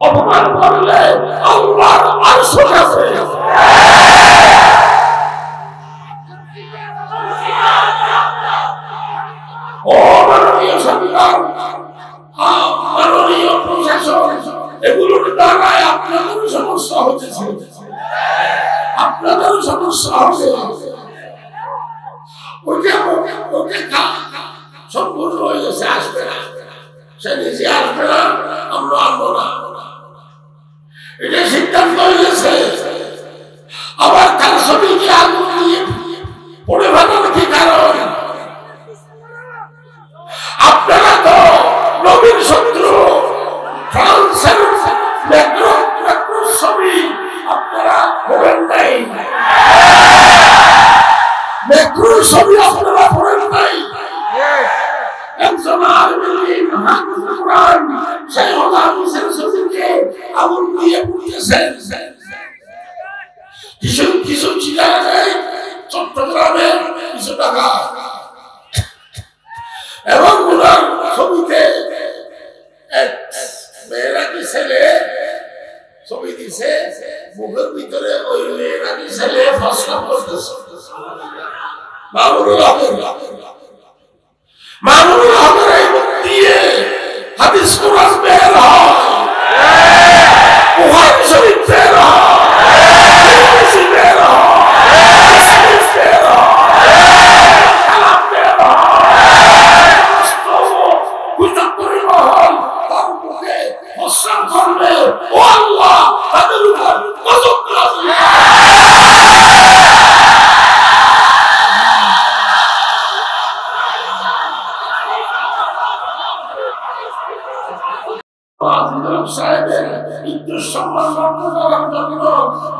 অপমান করলে আল্লাহর আরশ কাছে ও মাননীয় সরকার, মাননীয় প্রশাসন, এগুলোর দ্বারাই আপনাদের সমস্যা হচ্ছে, আপনাদের সমস্যা হবে। সম্পূর্ণ হয়ে গেছে, আসবে না, সে নিজে আসবে না, আমরা আনবো না, এটা সিদ্ধান্ত হয়ে গেছে। আবার তার ছবিকে আগুন দিয়ে পড়ে ফেলার কি কারণ? আপনারা তো নবীর শত্রু। ফ্রান্সের ম্যাক্রোর ছবি আপনারা পড়েন নাই, ম্যাক্রোর ছবি আপনারা পড়েন নাই। একজন আলমী মহান কোরআন শাইখুল হাদিসের ছবিকে আগুন দিয়ে পুড়িয়েছেন। কিছু চিটাগাং, চট্টগ্রামে কিছু টাকা এবং ওনার ছবিতে এক মেয়েরা কি ছেলে ছবি দিছে, মুখের ভিতরে ওই মেয়েরা কি ছেলে ফসলা করতেছে। মামুনুল হকের এই মুখ দিয়ে হাদিস কোরআন বের হয়, বুখারী শরীফ বের হয়, মুসলিম বের হয়, হাদিস বের হয়, কালাম বের হয়। কুচক্করি মহল তার মুখে ফসলা করবে, ও আল্লাহ তাদের উপর গজব নাযিল সাহেবের ইজ্জত সম্মান রক্ষা করার জন্য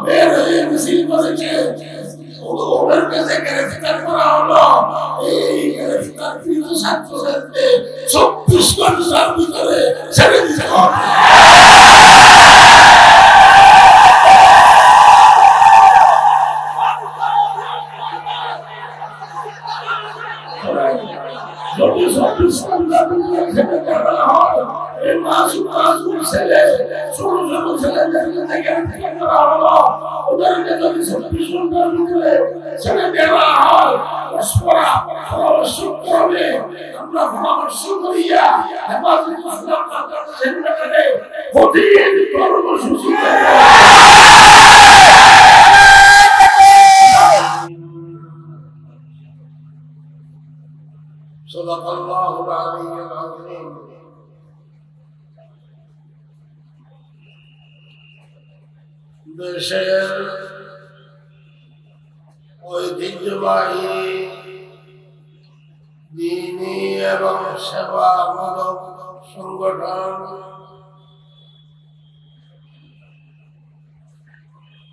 বের হয়ে মিছিল করেছে। ওদেরকে যে গ্রেফতার করা হলো, এই গ্রেফতারকৃত ছাত্রদেরকে 24 ঘন্টার ভিতরে ছেড়ে দিতে হবে। যদি 24 ঘন্টার ভিতরে ছেড়ে দেওয়া হয়, এই মাসুম ছেলে ছোট ছোট ছেলেদেরকে গ্রেফতার করা হলো, ওদেরকে যদি 24 ঘন্টার ভিতরে ছেড়ে দেওয়া হয়, পরামর্শ করবে। আমরা পরামর্শ করিয়া হেফাজতে ইসলাম সেন্টারে প্রতিদিন কর্মসূচি সাল্লাল্লাহু আলাইহি ওয়া সাল্লাম। দেশের ঐতিহ্যবাহী দ্বীনি এবং সেবামূলক সংগঠন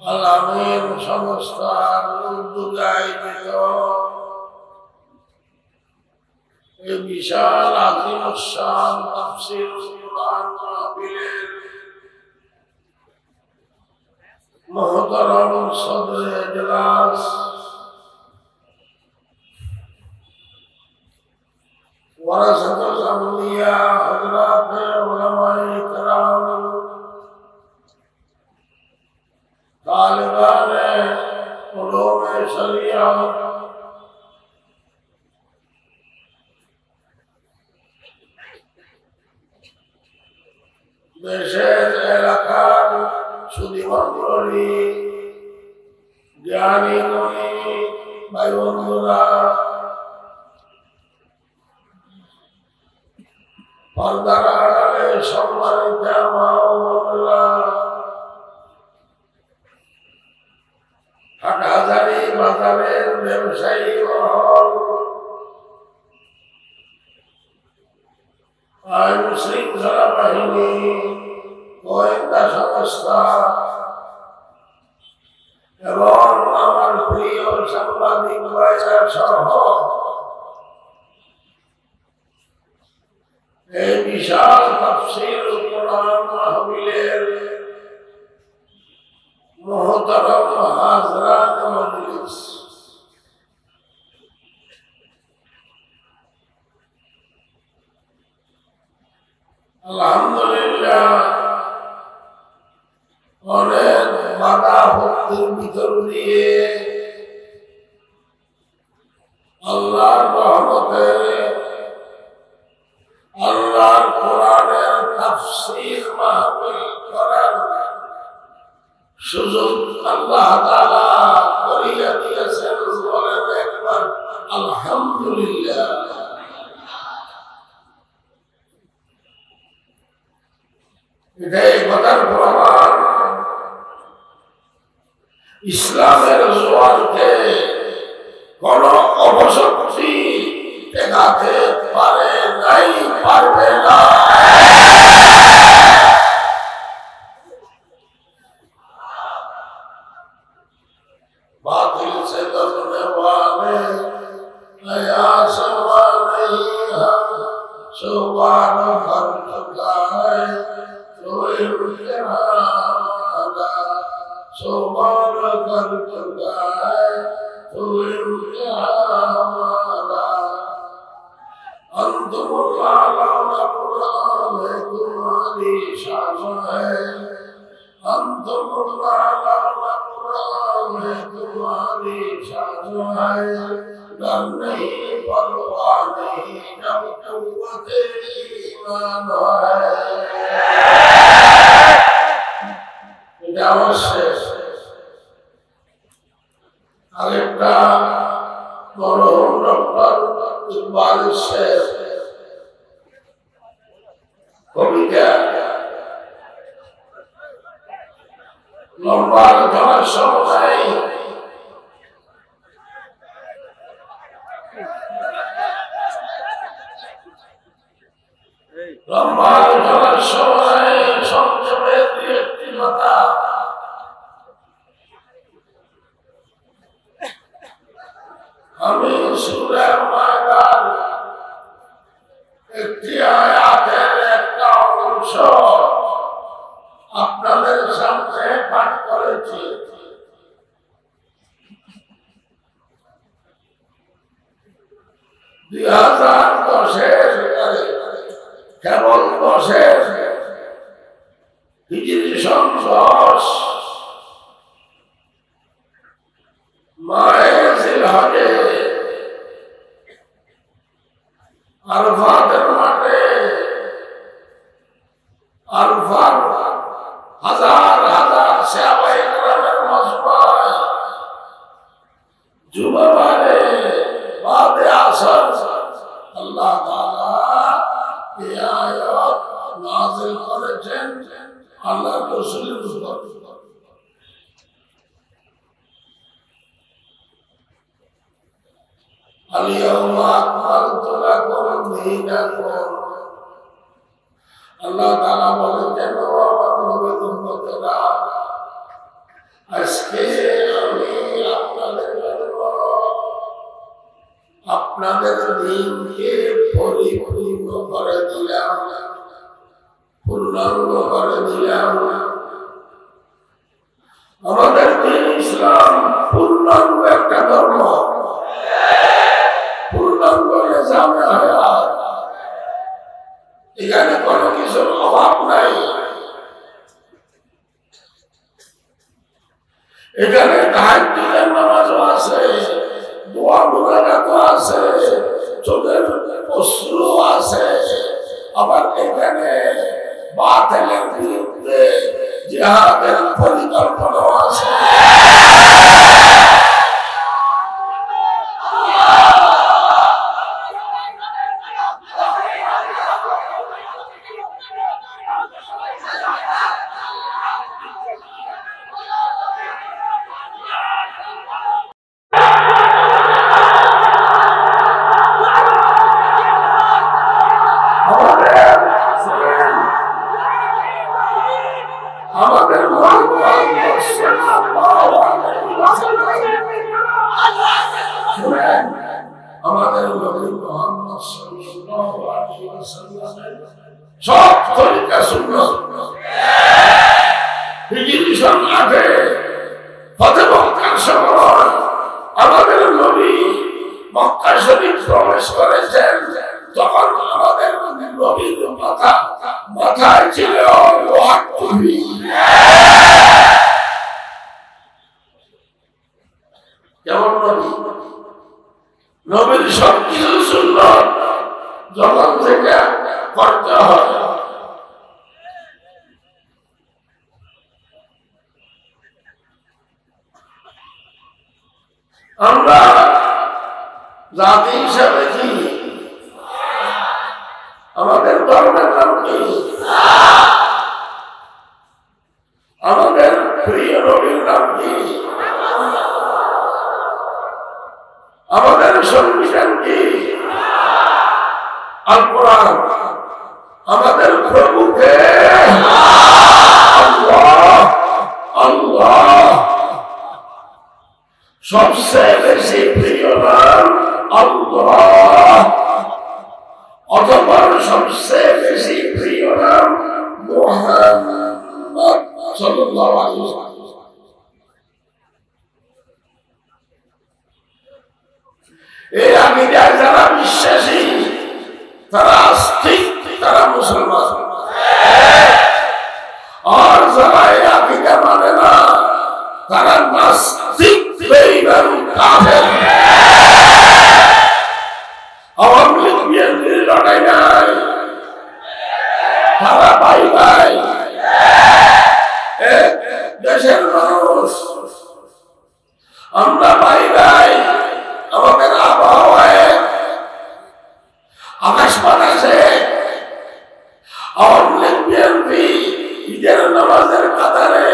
আল আমিন সংস্থার উদ্যোগে আয়োজিত এই বিশাল আজিমুশান তাফসীরুল কুরআন মাহফিলের মোহতারাম সদরে ইজলাস ওয়ারাসাতুল আম্বিয়া হযরত উলামায়ে কেরাম, তালিবানে উলুমে শরিয়ত, দেশের এলাকার সুধীমণ্ডলী, জ্ঞানী গুণী ভাই বন্ধুরা, পর্দার আড়ালে সম্মানিত মা ও বোনেরা, হাটহাজারী বাজারের ব্যবসায়ী মহল, আইন শৃঙ্খলা বাহিনী, গোয়েন্দা সংস্থা এবং আমার প্রিয় সাংবাদিক ভাইরা সহ এই বিশাল তাফসীরুল কুরআন মাহফিলের মুহতারাম হাজরাত মজলিস, আলহামদুলিল্লাহ শান্তির ভিতর দিয়ে আল্লাহর রহমতে আল্লাহর কোরআনের তাফসীর মাহফিল করার সুযোগ আল্লাহ তাআলা করিয়া দিয়েছেন। বলেন একবার আলহামদুলিল্লাহ। এটাই কথার প্রমাণ ইসলামের জোয়ারকে কোন অপশক্তি ঠেকাতে পারে নাই, পারবে না। बातिल से दबने वाले नया सवा नहीं है, सुबान भर चुका है तो इम्तिहान, सुबान कर चुका है तो इम्तिहान। अंतमुल्लाह कुरान तुम्हारी शान है, अंतमुल्लाह तुम्हारी शान है, डर नहीं परवाह नहीं जब कुव्वते ईमान है। এটা অবশ্যই আরেকটা মরহুম ডক্টর ইকবাল শেখ কবিতা লম্বা আলোচনার সময় সংক্ষেপে দুই একটি কথা আমি সূরা মায়দার একটি আয়াতের একটা অংশ আপনাদের সামনে পাঠ করেছি। কেবল 10 হিজরি সংসদ মায়ে জিলহজে আরফাতের মাঠে আরফার হাজার হাজার সাহাবায়ে কেরামের মজমায় জুমাবারে বাদে আসর আল্লাহ তাআলা এই আয়াত নাযিল করেছেন আল্লাহর রাসূলের উপর। আল-ইয়াওমা আকমালতু লাকুম দীনাকুম, আল্লাহ তাআলা বলেছেন ও আমার নবীর উম্মতেরা, আজকে আমি আপনাদের দিনকে পরিপূর্ণ করে দিলাম, পূর্ণাঙ্গ করে দিলাম। আমাদের দিন ইসলাম পূর্ণাঙ্গ একটা ধর্ম, পূর্ণাঙ্গ নিজামে হায়াত। এখানে কোনো কিছুর অভাব নাই। এখানে তাহাজ্জুদের নামাজও আছে, দোয়া মুবারাকও আছে, চোখের অশ্রু আছে, আবার এখানে বাতিলের বিরুদ্ধে জিহাদের পরিকল্পনাও আছে। আমাদের নবী মুহাম্মদ সাল্লাল্লাহু আলাইহি ওয়াসাল্লামের সব তরিকা সুন্নাত হিজরি সন 8 ফতে মক্কার সময় আমাদের নবী মক্কা শরীফ প্রবেশ করেছেন। তখন আমাদের নবীর মাথায় ছিল লোহার টুপি। আমরা জাতি হিসাবে কি আমাদের ধর্মের নাম কি আমাদের প্রিয় নবীর নাম কি আমাদের সংবিধান কি আল কোরআন আমাদের প্রভুকে আল্লাহ আল্লাহ সবচেয়ে বেশি প্রিয় নাম আল্লাহ অথবা সবচেয়ে বেশি প্রিয় নাম মুহাম্মদ সাল্লাল্লাহু আলাইহি ওয়াসাল্লাম। এই আকীদায় যারা বিশ্বাসী তারা আস্তিক তারা মুসলমান আর যারা এই আকীদা মানে না তারা নাস্তিক বেঈমান কাফের। আওয়ামী লীগ বিএনপির লড়াই নাই তারা ভাই ভাই দেশের মানুষ আমরা ভাই ভাই আমাদের আবহাওয়ায় আকাশ বাতাসে আওয়ামী লীগ বিএনপি ঈদের নামাজের কাতারে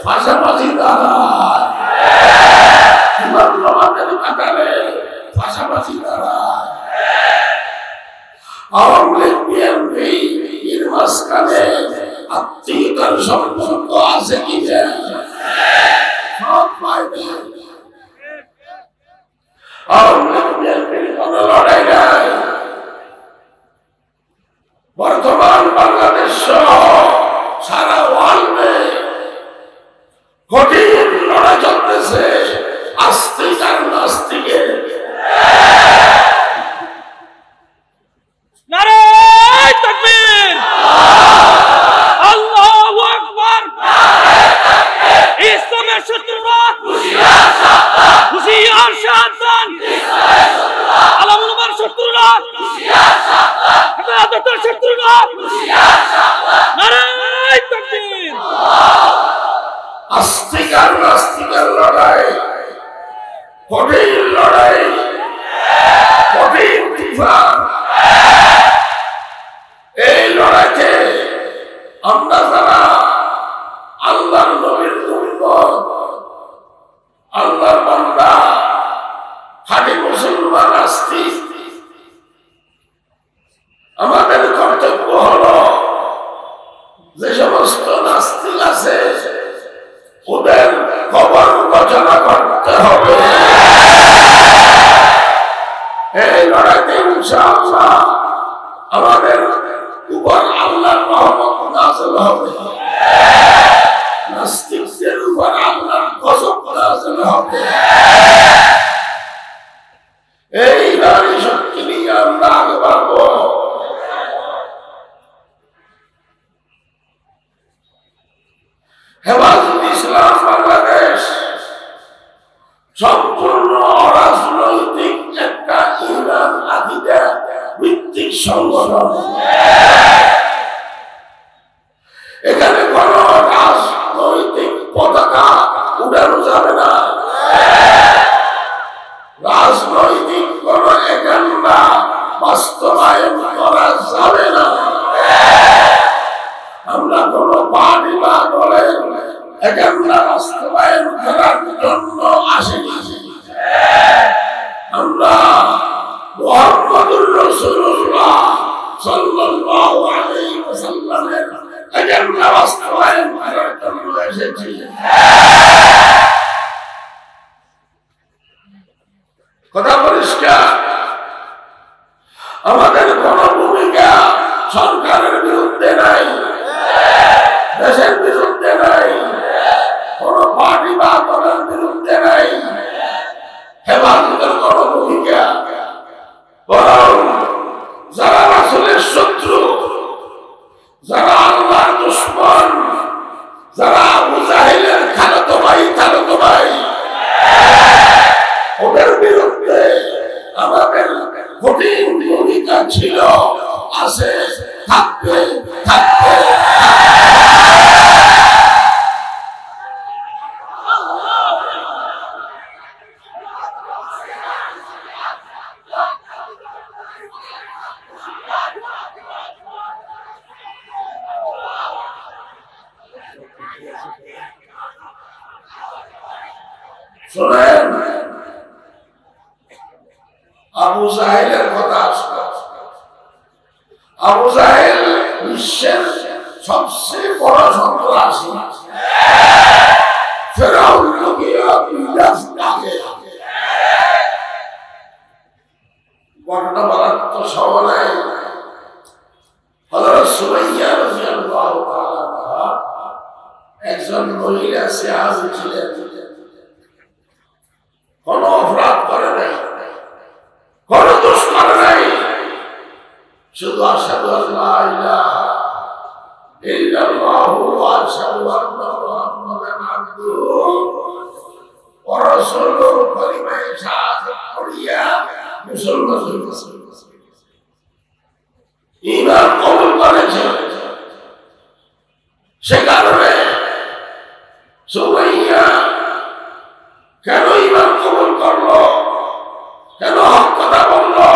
পাশাপাশি দাঁড়ায় ইমাম নামাজের কাতারে পাশাপাশি দাঁড়ায় আওয়ামী লীগ বিএনপি এর মাঝখানে আত্মীয়তার সম্পর্ক আছে কি সব পাইবে আওয়ামী লীগ বিএনপির কোন লড়াই নাই। বর্তমান বাংলাদেশ সহ সারা ওয়ার্ল্ডে কঠিন লড়াই চলতেছে আস্তিক আর নাস্তিকের। নারায়ে তাকবীর আল্লাহু আকবার ইসলামের শত্রুরা হুঁশিয়ার সাবধান আলমুলমার শত্রুরা হেদায়েতের শত্রুরা নারায়ে তাকবীর। আস্তিক আর নাস্তিকের লড়াই কঠিন লড়াই কঠিন তুফান। এই লড়াইতে আমরা যারা আল্লাহর নবীর উম্মত আল্লাহর বান্দা খাঁটি মুসলমান আস্তিক আমাদের কর্তব্য হলো যে সমস্ত নাস্তিক আছে ওদের খবর রচনা করতে হবে। এই লড়াইতে ইনশাআল্লাহ আমাদের উপর আল্লাহর রহমত নাযিল হবে নাস্তিকদের উপর আল্লাহর গজব নাযিল হবে। এই নারী শক্তি নিয়ে আমরা আগে বাড়বো। হেফাজত ইসলাম বাংলাদেশ সম্পূর্ণ অরাজনৈতিক একটা ইমান আকীদা ভিত্তিক সংগঠন। এখানে কোন রাজনৈতিক পতাকা উড়ানো যাবে না, রাজনৈতিক কোন এজেন্ডা বাস্তবায়ন করা যাবে না। আমরা কোন পার্টি বা দলের এজেন্ডা বাস্তবায়ন করার জন্য আসিনি। আমরা মুহাম্মদুর রাসূলুল্লাহ সাল্লাল্লাহু আলাইহি ওয়াসাল্লামের এজেন্ডা বাস্তবায়ন করার জন্য এসেছি। কথা পরিষ্কার। আমাদের কোন ভূমিকা সরকারের বিরুদ্ধে নাই, দেশের বিরুদ্ধে নাই, কোন পার্টি বা দলের বিরুদ্ধে নাই, হেফাজতের কোন ভূমিকা। বরং যারা রাসূলের শত্রু, যারা আল্লাহর দুশমন, শোনেন, আবু জাহেলের কথা আসবে। আবু জাহেল বিশ্বের সবচেয়ে বড় সন্ত্রাসী। ফেরাউন ঘটনা বলার তো সময় হযরত সুমাইয়া রাদিয়াল্লাহু তাআলা একজন মহিলা সাহাবী ছিলেন, কোন অপরাধ করে নাই, কোন দোষ করে নাই, শুধু আশহাদু আল্লা ইলাহা ইল্লাল্লাহু ওয়া আশহাদু আন্না মুহাম্মাদান আবদুহু ওয়া রাসূলুহু কালিমায়ে শাহাদাত পড়িয়া মুসলমান হয়েছে, ঈমান কবুল করেছে। সে কারণে সুমাইয়া কেন ঈমান কবুল করলো, কেন হক কথা বললো,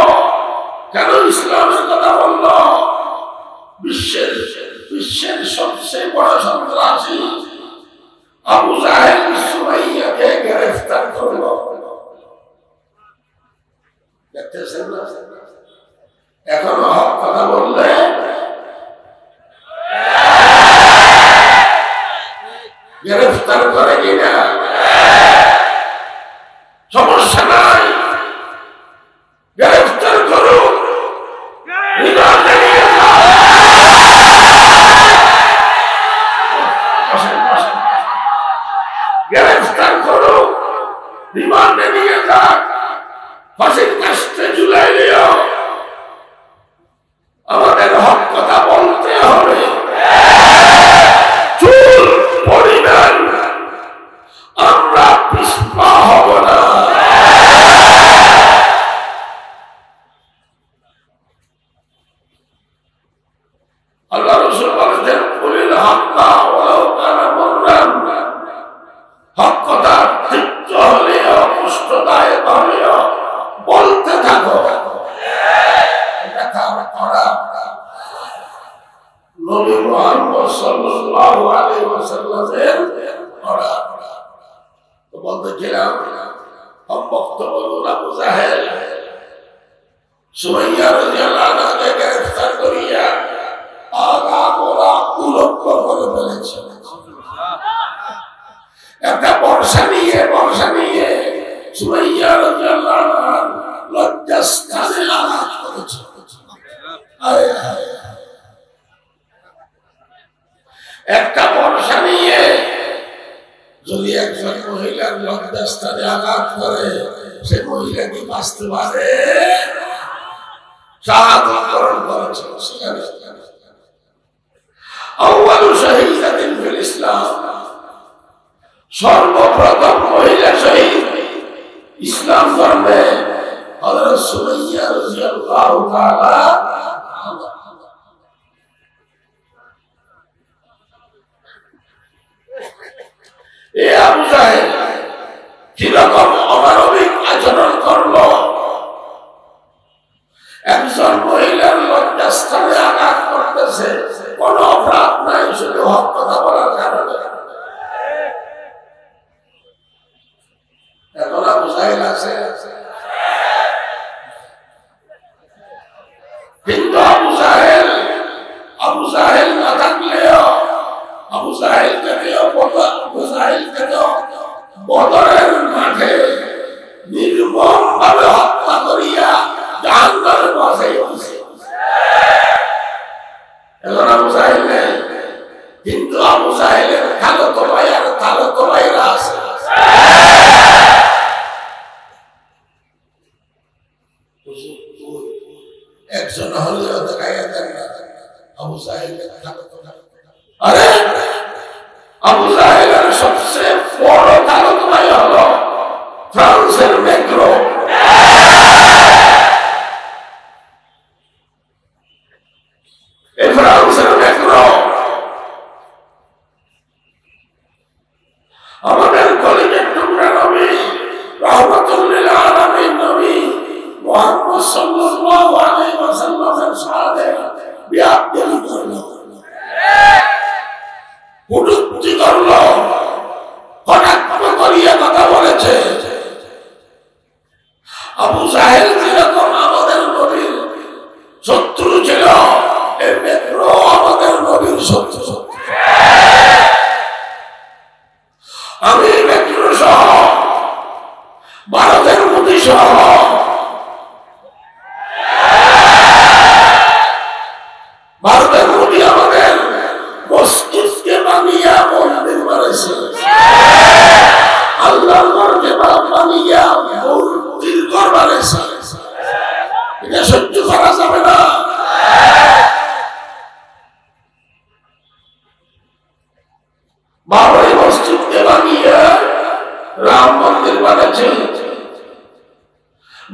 কেন ইসলামের কথা বললো? বিশ্বের সবচেয়ে বড় সন্ত্রাসী আবু জাহেল সুমাইয়াকে গ্রেফতার করলো। দেখতেছেন না, এখনো হক কথা বললে গ্রেফতার করে কিনা? সমস্যা নাই, গ্রেফতার করুন, গ্রেফতার করুন, রিমান্ডে নিয়ে যান, ফাঁসির কাস্টে ঝুলাই দিও। আমাদের হক কথা বলতে হবে, চুল পরিমাণ আমরা পিছপা হব না। আল্লাহ রাসূল বলেছেন, কুলিল হাক্কা ওয়ালাউ কানা মুররান, হক কথা তিক্ত হলেও কষ্টদায়ক হলেও বলতে থাকো। এটা করা নবী মুহাম্মদ সাল্লাল্লাহু আলাইহি ওয়াসাল্লামের করা। তো বলতেছিলাম, বক্তব্য বলুন, আবু জাহেল সুমাইয়া রাদিয়াল্লাহু আনহাকে গ্রেফতার করিয়া আগা গোড়া কুলঙ্গ করে ফেলেছে। একটা বর্ষা নিয়ে সুমাইয়া রাদিয়াল্লাহু আনহার লজ্জাস্থানে আঘাত করেছে। একটা বর্ষা নিয়ে যদি একজন মহিলার লজ্জাস্থানে আঘাত করে, সে মহিলা কি বাঁচতে পারে? শাহাদাত বরণ করেছে। আউয়ালু শাহীদাতিন ফিল ইসলাম, সর্বপ্রথম মহিলা শহীদ ইসলাম ধর্মে হযরত সুমাইয়া রাদিয়াল্লাহু তাআলা। এ আবু জাহেল কিরকম অমানবিক আচরণ করলো? একজন মহিলার লজ্জাস্থানে আঘাত করতেছে, কোন অপরাধ নাই, শুধু হক কথা বলার কারণে। এখন আবু জাহেল আছে, কিন্তু আবু জাহেল না থাকলেও আবু জাহেলকে বদরের মাঠে নির্মম ভাবে হত্যা করিয়া জাহান্নামে বসাইছে। এখন আবু জাহেল নেই, কিন্তু আবু জাহেলের খালাতো ভাই আর খালাতো ভাইরা আছে। একজন হলেও দেখাইয়া দেন না আবু জাহেলের খালাতো ভাই। আরে আবু জাহেলের সবচেয়ে বড় খালাতো ভাই হলো ফ্রান্সের ম্যাক্রো। এই ফ্রান্সের ম্যাক্রো আমাদের কলিজার টুকরা নবী, রাহমাতুল লিল আলামিন নবী মুহাম্মদ সাল্লাল্লাহু আলাইহি ওয়াসাল্লামের সাথে বিয়াদবি করলো। কটূক্তি করলো, কটাক্ষ করিয়ে কথা বলেছে। আবু জাহেল যেরকম আমাদের নবীর শত্রু ছিল, এই বেক্র আমাদের নবীর শত্রু। আমি বেক্র সহ ভারতের মোদী সহ ভারতের মোদী আমাদের মসজিদকে বানিয়ে মন্দির বানাইছে, আল্লাহর ঘরকে বানিয়ে মূর্তির ঘর বানাইছে। এটা সহ্য করা যাবে না। বাবরি মসজিদকে বানিয়ে রাম মন্দির বানাইছে,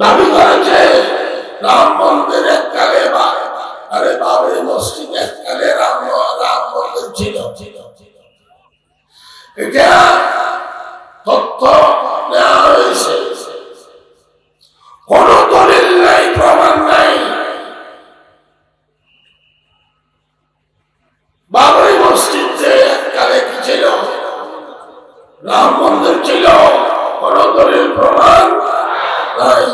দাবি করেছে রাম মন্দির এককালে, আরে বাবরি মসজিদ এককালে রাম মন্দির ছিল। এটা তথ্য নেওয়া হয়েছে, কোন দলিল নাই, প্রমাণ নাই। বাবরি মসজিদ যে এককালে কি ছিল, রাম মন্দির ছিল, কোন দলিল প্রমাণ নাই।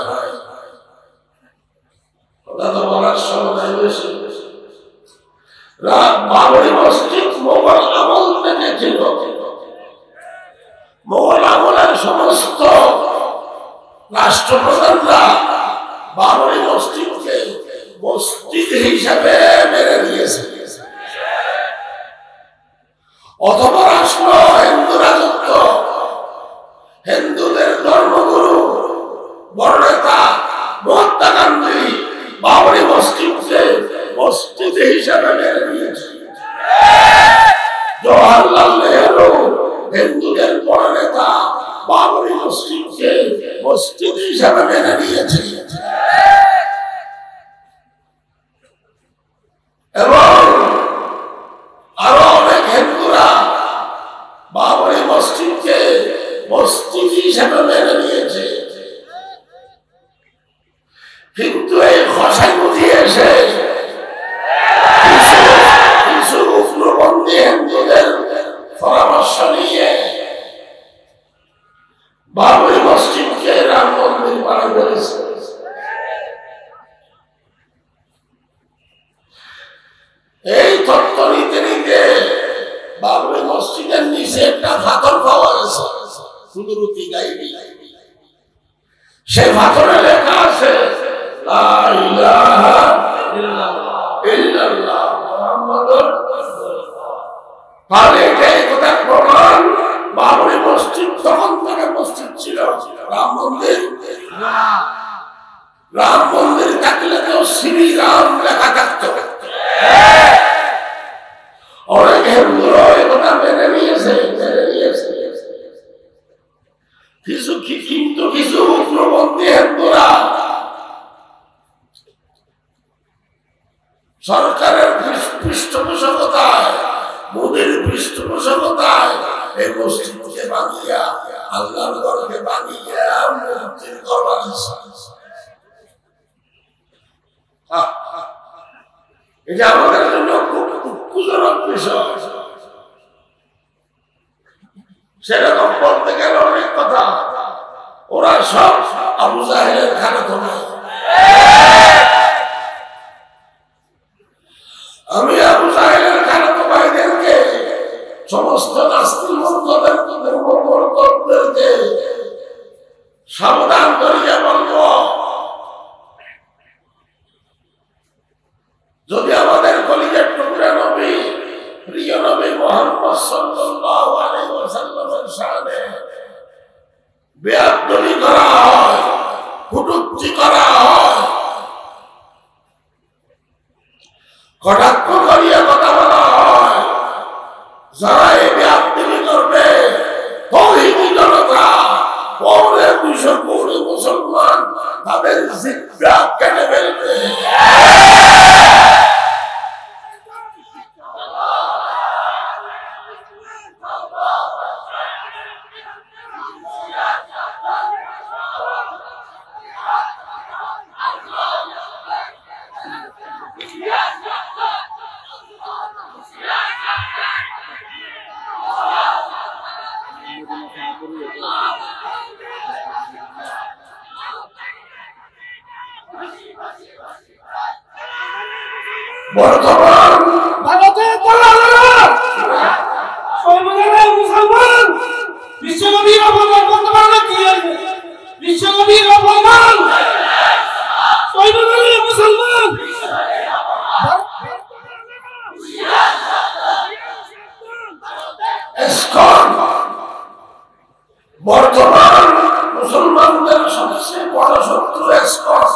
কথা তো বলার সময় বেশি। বাবরি মসজিদ মোগল আমল থেকে ছিল। মোগল আমলের সমস্ত রাষ্ট্রপ্রধানরা বাবরি মসজিদকে মসজিদ হিসাবে মেনে নিয়েছে। অথবা রাষ্ট্র হিন্দু রাজত্ব, হিন্দুদের ধর্মগুরু বড় নেতা মহাত্মা গান্ধী বাবরি মসজিদকে মসজিদ হিসাবে মেনে নিয়েছে। জওহরলাল নেহরু হিন্দুদের বড় নেতা বাবরি মসজিদকে মসজিদ হিসাবে মেনে নিয়েছে। এবং আরো অনেক হিন্দুরা বাবরি মসজিদকে মসজিদ হিসাবে মেনে নিয়েছে। কিন্তু এই খসাই বুঝিয়ে এসে কিছু উগ্রপন্থী হিন্দুদের পরামর্শ নিয়ে বাবরি মসজিদকে রাম মন্দির বানানো হয়েছে। এই তত্ত্ব নিতে নিতে বাবরি মসজিদের নিচে একটা পাথর পাওয়া গেছে, সুদূরতি গাইবি। সেই পাথরে লেখা আছে লা ইলাহা ইল্লাল্লাহ মুহাম্মাদুর রাসূলুল্লাহ। তাহলে এটাই কথা প্রমাণ, বাবরি মসজিদ তখন থেকে মসজিদ ছিল, রাম মন্দির না। রাম মন্দির থাকলে তো শ্রী রাম লেখা থাকতো। অনেক হিন্দুরা একথা মেনে নিয়েছে। কিন্তু কিছু উগ্রপন্থী হিন্দুরা সরকারের পৃষ্ঠপোষকতায়, মোদীর পৃষ্ঠপোষকতায় এই মসজিদকে বানিয়ে, আল্লাহর ঘরকে বানিয়ে মূর্তির ঘর বানিয়েছে। এটা আমাদের জন্য খুব দুঃখজনক বিষয়। সেরকম বলতে গেলে অনেক কথা। ওরা সব আবু জাহেলের খালাতো ভাই। আমি আবু জাহেলের খালাতো ভাইদেরকে, সমস্ত নাস্তিক মতদেরকে সাবধান করিয়া বলবো, যদি আমাদের কলিজার টুকরা নবী, প্রিয় নবী মুহাম্মদ সাল্লাল্লাহু আলাইহি ওয়াসাল্লামের শানে বেয়াদবি করা হয়, কটূক্তি করা হয়, কটাক্ষ করিয়া কথা বলা হয়, যারা এই বেয়াদবি করবে, তৌহিদি জনতা, পৌরে 200 কোটি মুসলমান তাদের জিহ্বা কেটে ফেলবে। বর্তমান ভারতের দালালেরা সর্বদাই মুসলমান বিশ্বনবীর অপমান করতে পারে না কি বিশ্বনবীর অপমান সর্বদাই মুসলমান ইসকন বর্তমান মুসলমানদের সবচেয়ে বড় শত্রু ইসকন।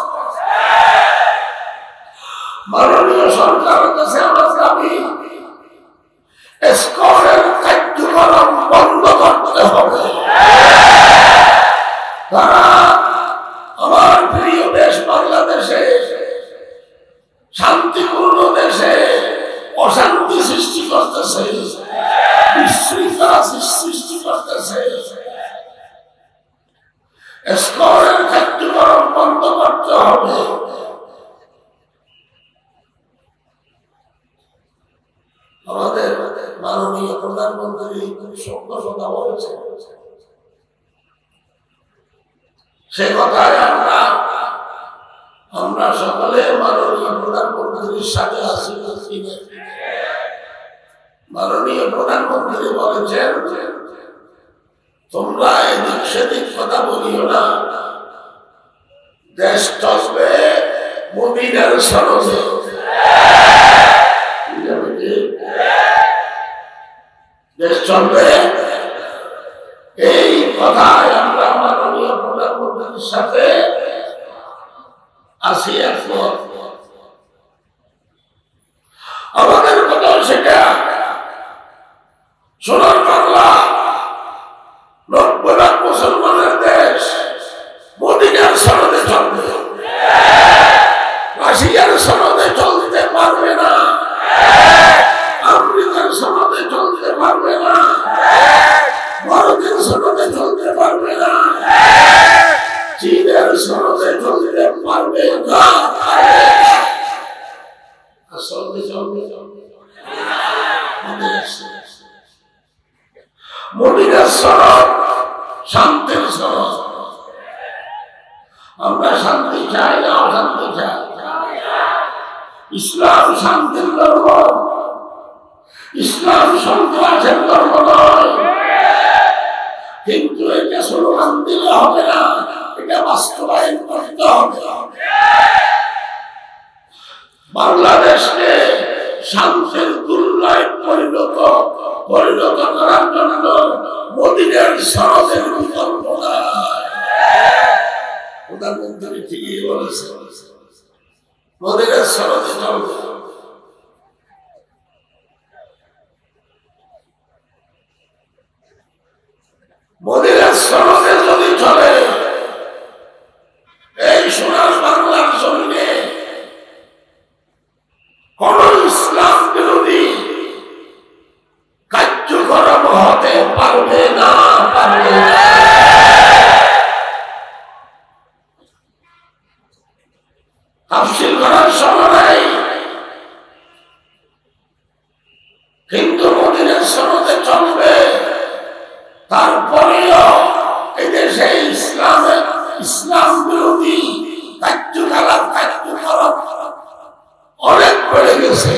মাননীয় সরকারের কাছে আমার দাবি ইসকনের কার্যক্রম বন্ধ করতে হবে। তারা আমার প্রিয় দেশ বাংলাদেশে শান্তিপূর্ণ দেশে অশান্তি সৃষ্টি করতেছে, বিশৃঙ্খলা সৃষ্টি করতেছে। ইসকনের কার্যক্রম বন্ধ করতে হবে। আমাদের মাননীয় প্রধানমন্ত্রী সত্য কথা বলেছে, সে কথায় আমরা সকলে মাননীয় প্রধানমন্ত্রীর সাথে আছি। মাননীয় প্রধানমন্ত্রী বলেছেন তোমরা এদিক সেদিক কথা বলিও না, দেশ চলবে মদিনার সনদে। দেশ চলবে এই কথায় আমরা মাননীয় প্রধানমন্ত্রীর সাথে আসি একমত। আমাদের কথা সেটা সোনার বাংলা 90 লাখ মুসলমানের দেশ, মদিনার সনদে চলবে, রাশিয়ার সনদে চলতে পারবে না, আমেরিকার সনদে চলতে পারবে না, ভারতের সনদে চলতে পারবে না, চীনের সনদে চলতে পারবে না। আসলে চলবে মদিনার সনদ, শান্তির সনদ। আমরা শান্তি চাই না অশান্তি চাই। ইসলাম শান্তির ধর্ম, ইসলাম সন্ত্রাসের ধর্ম নয়। কিন্তু এটা স্লোগান দিলে হবে না, এটা বাস্তবায়ন করতে হবে। বাংলাদেশকে শান্তির দুর্লয় পরিণত করার জন্য মদিনার সনদের বিকল্প নাই। প্রধানমন্ত্রী ঠিকই বলেছে, মদিনার সনদে চলবে। মদিনার সনদে যদি চলে, এই সোনার বাংলার জমিনে কোন ইসলাম বিরোধী কার্যক্রম হতে পারবে না, পারবে না। তাফসীর করার সময় নাই, কিন্তু মদিনার সনদে চলবে। তারপরেও এদেশে ইসলাম বিরোধী কার্যকলাপ অনেক বেড়ে গেছে।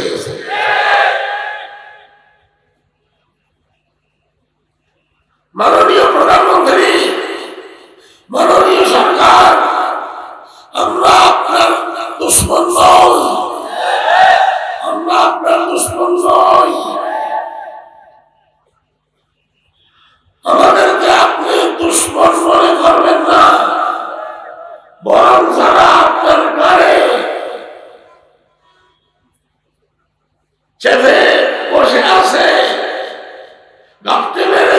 মাননীয় প্রধানমন্ত্রী, মাননীয় সরকার, আমরা আপনার দুশ্মন নই, আমরা আপনার দুশ্মন নই। আমাদেরকে আপনি দুশ্মন মনে করবেন না, বরং যারা আপনার ঘরে চেপে বসে আছে, গাপটে মেরে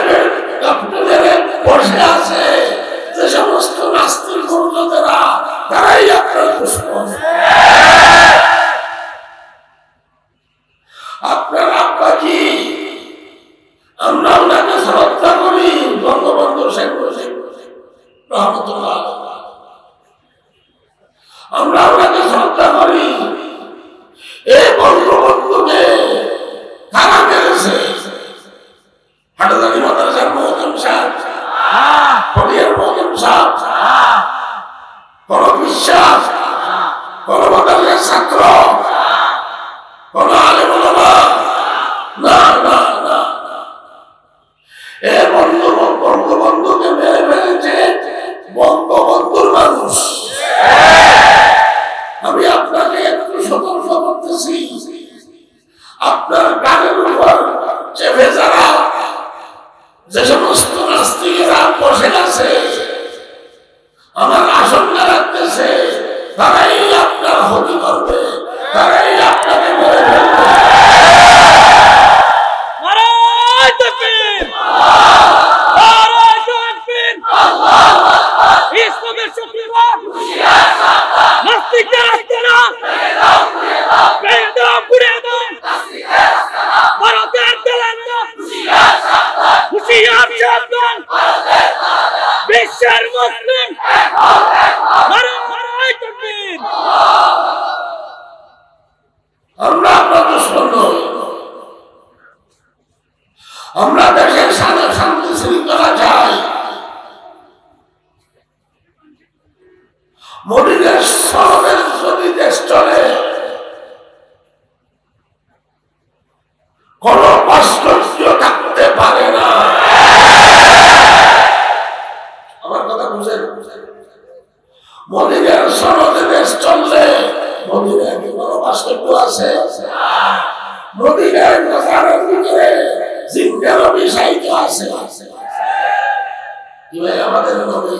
বসে আছে, যে সমস্ত নাস্তিক মূর্খদেরা, তারাই আপনার দুশ্মন। আপনার আব্বা কি, আমরা ওনাকে শ্রদ্ধা করি, বঙ্গবন্ধু শেখ মুজিব রহমতুল্লাহ, আমরা ওনাকে শ্রদ্ধা করি। এই বঙ্গবন্ধুকে কারা মেরেছে? হাটাজারি মাদ্রাসার মহতম সাহেব, ফটিয়ার মহতম সাহেব, কোন বিশ্বাস, কোন মাদ্রাসার ছাত্র, যে সমস্ত নাস্তিকেরা বসে আছে আমার আসনটা রাখতেছে, তারাই আপনার ক্ষতি করবে, তারাই আপনাকে মেরে ফেলবে। বিশ্বের মুসলিম আমরা আপনার দুশ্মন নই, আমরা দেশের সাথে শান্তি শৃঙ্খলা চাই। মোদীদের সরকার যদি দেশ চলে কোন পার্শ্বর্য থাকতে পারে না। আমার কথা বুঝেন? মোদীদের সনদে দেশ চললে মোদীদের কি কোনো পার্শ্বর্য আছে? মোদীদের কথার ভিতরে জিন্দের বিষয়টা আছে। কি ভাই আমাদের নবী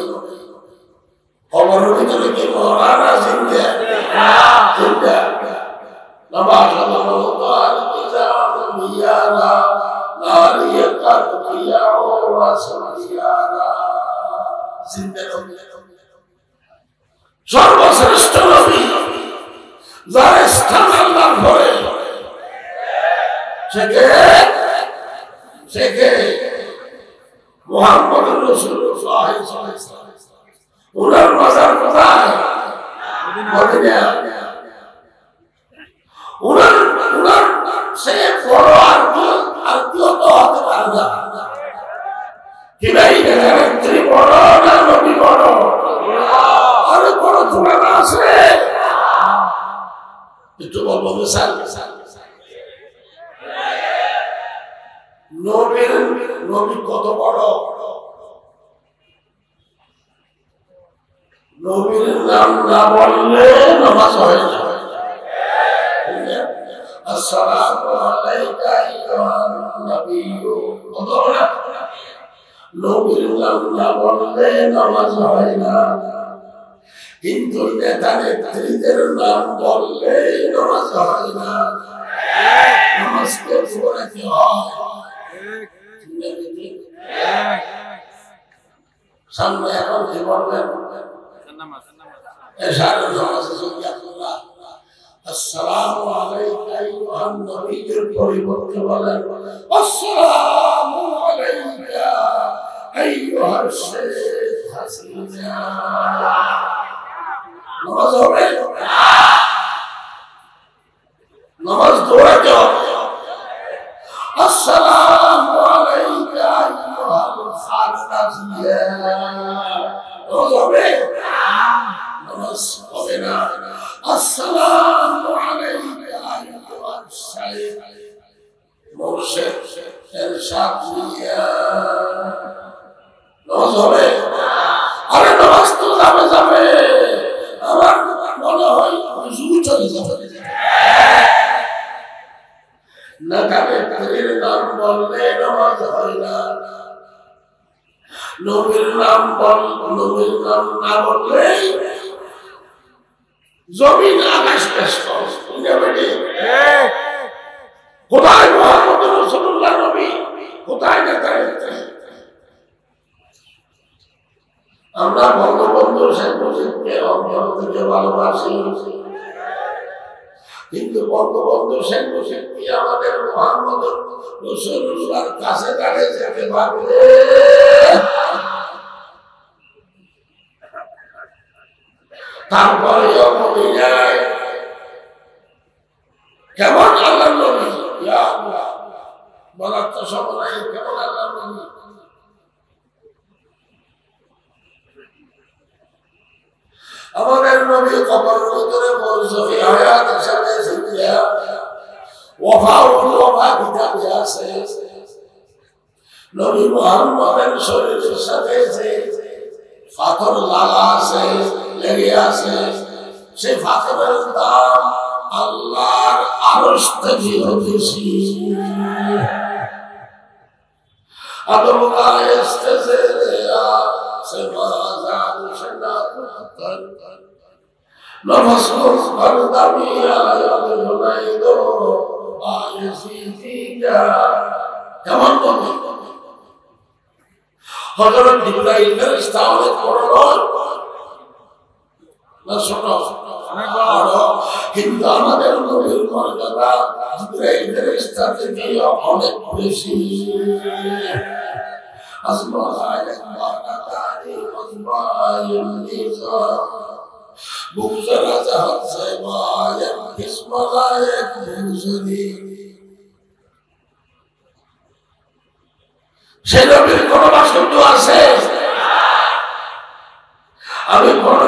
খবরের ভিতরে কি মরানা জিন্দে জিন্দে নবাজ আল্লাহ তাআলা মিয়ারা নারিয়াকা কিয়াও ওয়াসমিয়ারা জিন্দে নবী সর্বশ্রেষ্ঠ নবী যার স্থান আল্লাহর ঘরে সে মুহাম্মদুর রাসূলুল্লাহ সাল্লাল্লাহু আলাইহি ওয়াসাল্লাম। উনার মাজার কোথায়? মদিনা। উনার সে বড় আর কেউ তো হতে পারে না। কি ভাই নেত্রী বড় না নবী বড়? আরে বড় তুলনা আছে? একটু বলবো মিসাল। নবী কত বড়? নবীর নাম না বললে নামাজ হয় না। আসসালামু আলাইকা আইয়ুহান নাবিয়্যু, নবীর নাম না বললে নামাজ হয় না। কিন্তু নেতা নেত্রীদের নাম বললে নামাজ হয় না। নামাজকে পড়াতে হয়। সামনে এখন কি বলবেন? এশারের নামাজে যদি আপনারা আসসালামু আলাইকা আইয়ুহান নবিয়্যুর পরিবর্তে বলেন আসসালামু আলাইকা আইয়ুহাস শাইখ হাসিনা, নামাজ হবে? নামাজ দৌড়াতে হবে। আসসালামু আলাইকা আইয়ুহাল খানাজিয়া, নামাজ হবে? নামাজ হবে না। আসসালামু আলাইকা আইয়ুহাস শাইখ মুর্শিদ ইরশাদ জিয়া, নামাজ হবে? আরে নামাজ তো যাবে। আমার মনে হয় হুজুর চলে যাবে না। তাকে পীরের নাম বললে নামাজ হয় না। নবীর নাম না বললে জমিন আকাশ পেশ করে। কোথায় মুহাম্মদ রাসূলুল্লাহ নবী? কোথায় নেতা? আমরা বঙ্গবন্ধু শেখ মুজিবকে অন্তর থেকে ভালোবাসি, কিন্তু বঙ্গবন্ধু শেখ মুজিব কি আমাদের মুহাম্মদ রাসূলুল্লাহর কাছে দাঁড়িয়ে যেতে পারবে? তারপরে মদিনায় কেমন আল্লাহর নবী, ইয়া আল্লাহ বলার তো সময় নাই, কেমন আল্লাহর নবী। আমাদের নবী কবরের ভিতরে মরজফি হায়াত হিসাবে জিন্দা ওয়াফা কিতাবে আছে। নবী মুহাম্মদের শরীরের সাথে যে পাথর লাগা আছে, লেগে আছে, সেই পাথরের দাম আল্লাহর আরশ থেকে বেশি। আদম का इस्तेज़ा से बाज़ार शना कर नफस पर दमिया याद जुनाई दो आयसी तीजा কেমন বলে হযরত জিবরাইল ফেরেশতা অনেক বড় নয় না ছোট অনেক বড় কিন্তু আমাদের নবীর মর্যাদা জিবরাইল ফেরেশতা থেকে অনেক বেশি আসমায়ে বারাকাতি আসমায়ে নিসা বুজরা জাহান সে মায়ে ইসমায়ে বুজরি সে নবীর কোন ভাষণ আছে আমি কোন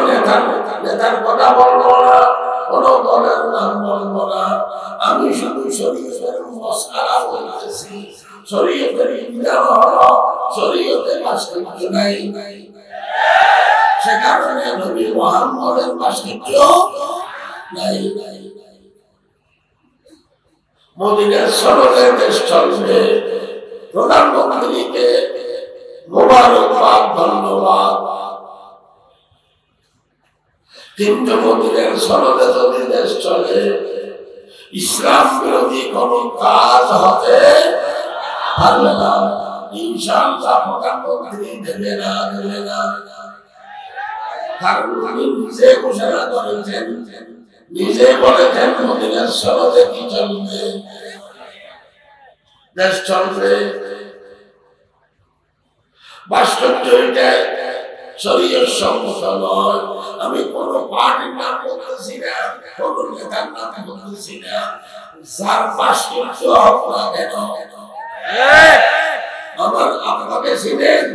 নেতার কথা বলবো না কোন দলের নাম বলবো না আমি শুধু শরীয়তের মশালা বলতেছি শরীয়তের বিধান হলো শরীয়তের ভাষ্য নাই সে কারণে নবী মুহাম্মদের ভাষ্য নাই মদিনার সনদে দেশ চলবে প্রধানমন্ত্রীকে মোবারকবাদ ধন্যবাদ কিন্তু মদিনার সনদে যদি দেশ চলে ইসলাম বিরোধী কোন কাজ হতে পারবে না ইনশাআল্লাহ প্রধানমন্ত্রী দেবে না কারণ উনি নিজে ঘোষণা করেছেন নিজে বলেছেন মদিনার সনদে কি চলবে দেশ চলবে বাস্তব এটা শরীয়ত সম্মত নয় আমি কোন পার্টির নাম বলতেছি না কোন নেতার নাম বলতেছি না যার বাস্তব হোক না কেন আমার আপনাকে চিনেন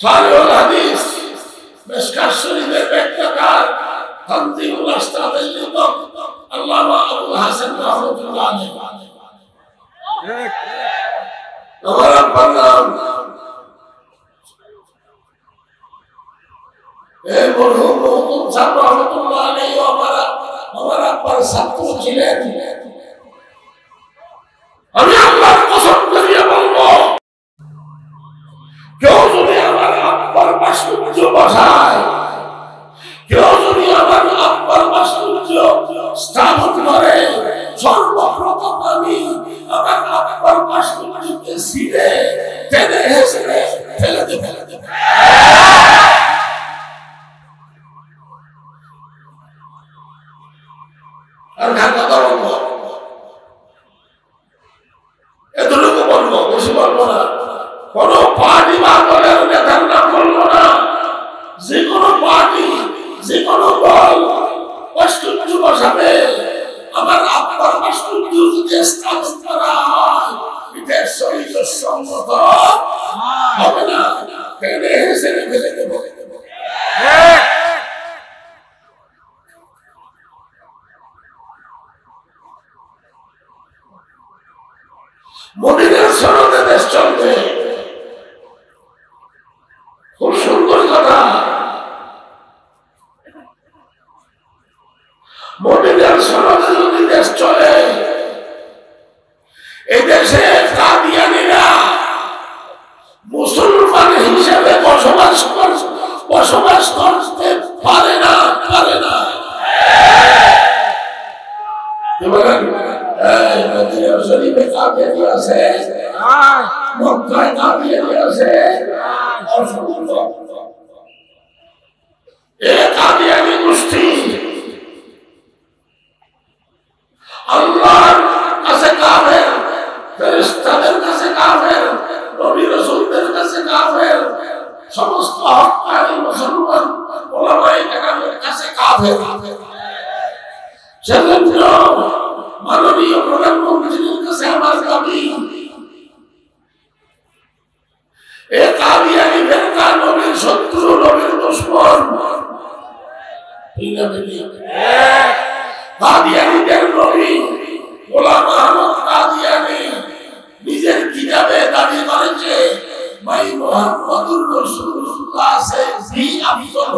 সারিউল হাদিস মিশকাত শরীফের ব্যাখ্যাকার তানজিমুল আস্তাদের লেখক আল্লামা আবুল হাসান রাহমাতুল্লাহ আলাইহি আমার আব্বার নাম মরহুম মহকুম সাহেব রাহমাতুল্লাহ আলাইহি আমার আব্বার ছাত্র ছিলেন আমি আল্লাহর কসম করিয়া বলবো কেউ যদি আমার আব্বার ভাস্কর্য বসায় কেউ যদি আমার আব্বার ভাস্কর্য স্থাপন করে সর্বপ্রথম আমি আমার আব্বার ভাস্কর্যকে ছিঁড়ে টেনে হেসে ফেলে দেব আর কথা বলবো এতটুকু বলবো বেশি বলবো না কোন পার্টি বা দলের নেতার নাম বলবো না যে কোনো পার্টি যে কোনো দল ভাস্কর্য বসাবে আমার আব্বার ভাস্কর্য যদি স্থাপন করা হয় এটা শরীয়ত সম্মত হবে না টেনে হেসে ফেলে দেব মদিনার সনদে দেশ চলবে খুব সুন্দর কথা মদিনার সনদে যদি দেশ চলে এই দেশে কাদিয়ানীরা মুসলমান হিসেবে বসবাস করতে পারে না মদিনা শরীফে কাদিয়ানী আছে মক্কায় কাদিয়ানী আছে অসংখ্য এই কাদিয়ানী গোষ্ঠী আল্লাহর কাছে কাফের ফেরেশতাদের কাছে কাফের নবী রাসূলদের কাছে কাফের সমস্ত হক্কানি মুসলমান উলামায়ে কেরামের কাছে কাফের সেজন্য মাননীয় প্রধানমন্ত্রীর কাছে আমার দাবি এ কাদিয়ানী ফেরকা নবীর শত্রু নবীর দুশমন কাদিয়ানীদের নবী গোলাম আহমদ কাদিয়ানী নিজের কিতাবে দাবি করেছে ভাই মুহাম্মদুর রাসূলুল্লাহ আছে জি আফজল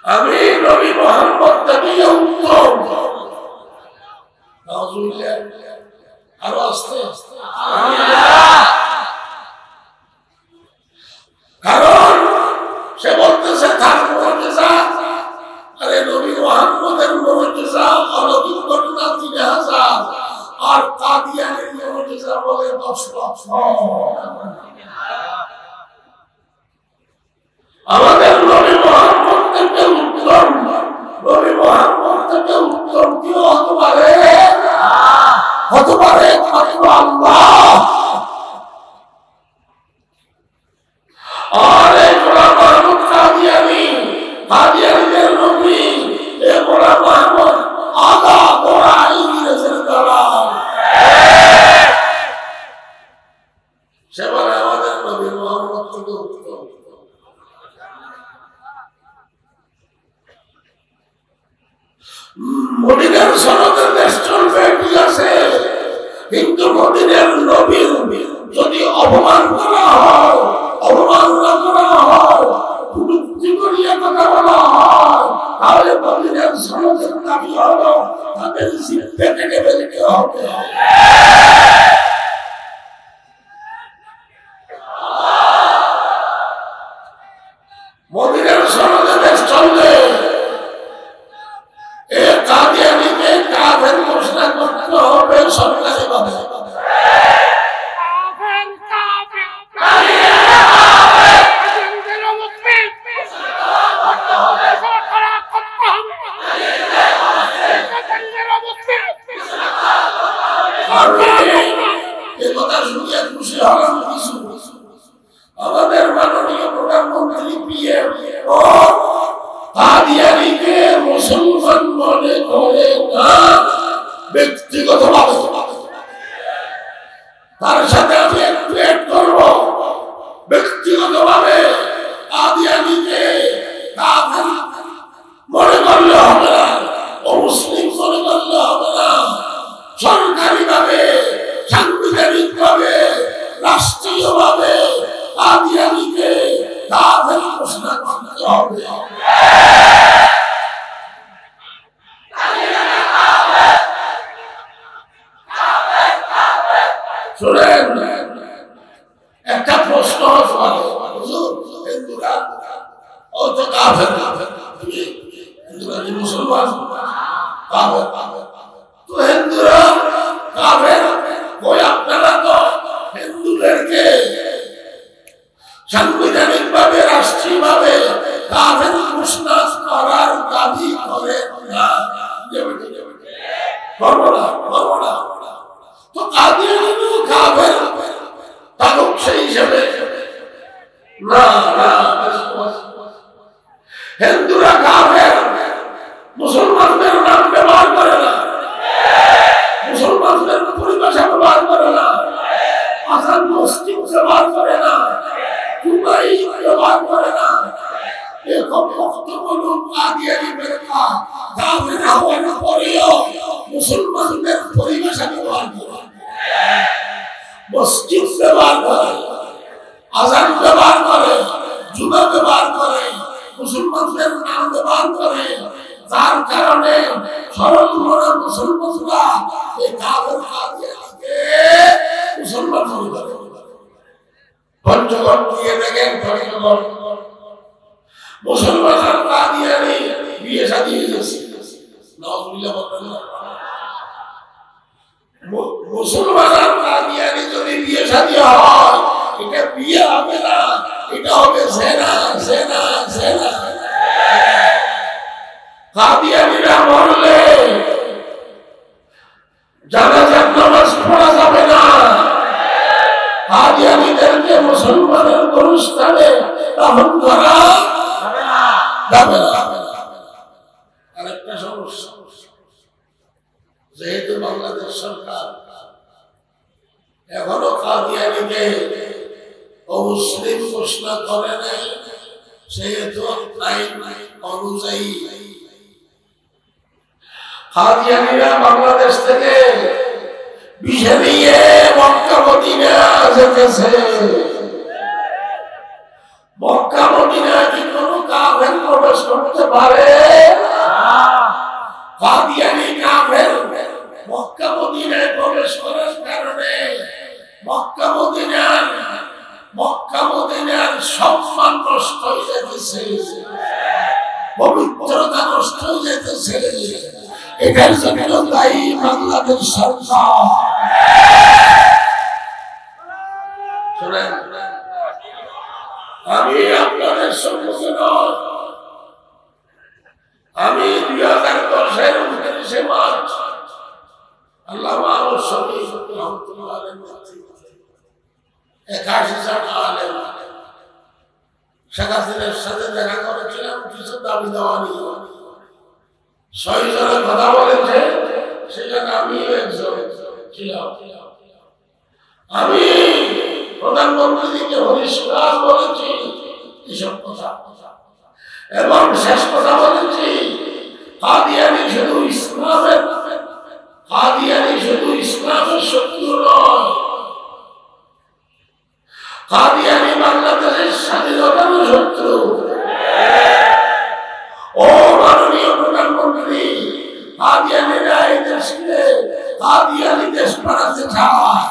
আমি নবী মুহাম্মদ থেকে উত্তম আরো আস্তে আস্তে। কারণ সে বলতেছে তার মুআজিজা, আরে নবী মুহাম্মদের মুআজিজা অলৌকিক ঘটনা 3000 আর কাদিয়ানীর মুআজিজা বলে 10 লক্ষ। আমাদের নবী মুহাম্মদ থেকে উত্তম, নবী মুহাম্মদ থেকে উত্তম কি হতে পারে? হতে পারে একমাত্র আল্লাহ। আর এই গোলাম মাহমুদ কাদিয়ানী, কাদিয়ানীদের নবী, এই গোলাম মাহমুদ আগা গোড়া ইংরেজের দালাল। সে বলে আমাদের নবী মুহাম্মদ থেকে উত্তম। মদিনার সনদে দেশ চলবে ঠিক আছে, কিন্তু মদিনার নবীর যদি অপমান করা হয়, অবমাননা করা হয়, কুটুক্তি করিয়া কথা বলা হয়, তাহলে মদিনার সনদের দাবি হলো তাদের জিহ্বা কেটে ফেলতে হবে। মদিনার সনদে দেশ চলবে, কাদিয়ানীকে কাফের ঘোষণা করতে হবে সরকারিভাবে। আমাদের মাননীয় প্রধানমন্ত্রী পিএম কাদিয়ানীকে মুসলমান মনে করে না, ব্যক্তিগতভাবে তার সাথে আমি একটু এড করবো। ব্যক্তিগতভাবে কাদিয়ানীকে কাফের মনে করলে হবে না, অমুসলিম মনে করলে হবে না, সরকারিভাবে, সাংবিধানিকভাবে, রাষ্ট্রীয়ভাবে কাদিয়ানীকে কাফের ঘোষণা করতে হবে। শুনেন, একটা প্রশ্ন হিন্দুরা ও তো কাফের, হিন্দুরা কি মুসলমান? কাফের। তো হিন্দুরা কাফের, ওই আপনারা তো হিন্দুদেরকে সাংবিধানিক ভাবে, রাষ্ট্রীয়ভাবে কাফের ঘোষণা করার দাবি করেন না। তো কাদিয়ানীও কাফের, তাহলে সেই হিসেবে না না, হিন্দুরা কাফের, মুসলমানদের নাম ব্যবহার করে না, মুসলমানদের পরিভাষা ব্যবহার করে না, আসান মসজিদ ব্যবহার করে না, কুবাই ব্যবহার করে না। এরকম বক্তব্য কাদিয়ানী বেরকা কাফের হওয়ার পরেও মুসলমানদের পরিভাষা ব্যবহার করে, মসজিদ ব্যবহার করে, আজান ব্যবহার করে, জুমা ব্যবহার করে, মুসলমানদের নাম ব্যবহার করে। যার কারণে সরল মনা মুসলমানরা এই কাফের কাদিয়ানীকে মুসলমান মনে করে। পঞ্চগড় দিয়ে দেখেন, পঞ্চগড় মুসলমান কাদিয়ানী বিয়ে শাদী হয়েছে, নাউজুবিল্লাহ বলবেন না। মুসলমান কাদিয়ানী যদি বিয়ে শাদী হয়, এটা বিয়ে হবে না, এটা হবে জেনা, জেনা, জেনা। কাদিয়ানীরা মরলে জানাজার নামাজ পড়া যাবে না, কাদিয়ানীদেরকে মুসলমানের অনুষ্ঠানে দাফন করা যাবে না। আরেকটা সমস্যা, যেহেতু বাংলাদেশ সরকার এখনো কাদিয়ানীকে অমুসলিম ঘোষণা করে নাই, সেহেতু আইন অনুযায়ী কাদিয়ানীরা বাংলাদেশ থেকে বিষে নিয়ে মক্কা মদিনা যেতেছে। মক্কা মদিনা কি কোনো কাফের প্রবেশ করতে পারে? কাদিয়ানী কাফের মক্কা মদিনায় প্রবেশ করার কারণে মক্কা মদিনার সম্মান নষ্ট হয়ে যেতেছে, পবিত্রতা নষ্ট হয়ে যেতেছে। এটার জন্য দায়ী বাংলাদেশ সরকার। শুনেন, আমি আপনাদের সম্মুখে নয়, আমি 2010-এর 29শে মার্চ আল্লামা শফি রহমাতুল্লাহ আলাইহির নেতৃত্বে 81 জন আলেম শেখ হাসিনার সাথে দেখা করেছিলাম কিছু দাবি দেওয়া নিয়ে। 6 জনের কথা বলেছে, সেখানে আমিও একজন ছিলাম। আমি প্রধানমন্ত্রীকে পরিষ্কার বলেছি এসব কথা, এবং শেষ কথা বলেছি কাদিয়ানী শুধু ইসলামের শত্রু নয়, কাদিয়ানী বাংলাদেশের স্বাধীনতারও শত্রু। ও মাননীয় প্রধানমন্ত্রী, কাদিয়ানীরা এই দেশকে কাদিয়ানী দেশ বানাতে চায়।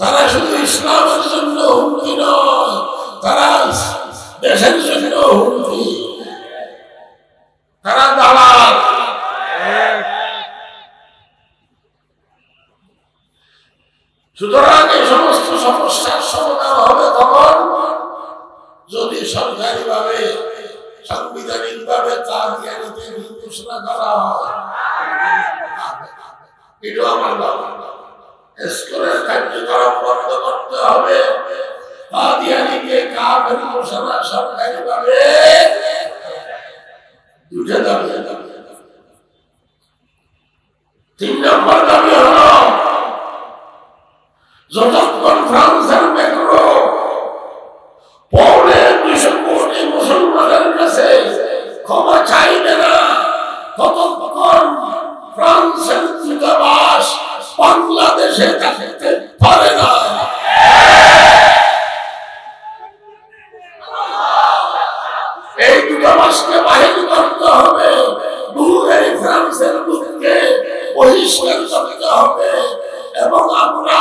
তারা শুধু ইসলামের জন্য হুমকি নয়, তারা দেশের জন্য হুমকি, তারা দালাল। সুতরাং এই সমস্ত সমস্যার সমাধান হবে তখন যদি সরকারিভাবে সাংবিধানিকভাবে কাদিয়ানীতে ঘোষণা করা হয়। এটা আমার বাবা স্কুলের কার্যক্রম বন্ধ করতে হবে, কাদিয়ানীকে কাফের ঘোষণা সরকারিভাবে। দুটো দাবি। 3 নম্বর দাবি হলো যতক্ষণ ফ্রান্সের ম্যাক্রো 250 কোটি মুসলমানের কাছে ক্ষমা চাইবে না, ততক্ষণ ফ্রান্সের দূতাবাস বাংলাদেশে থাকতে পারে না। এই দূতাবাসকে বাহির করতে হবে, এই ফ্রান্সের লোককে বহিষ্কার করতে হবে, এবং আমরা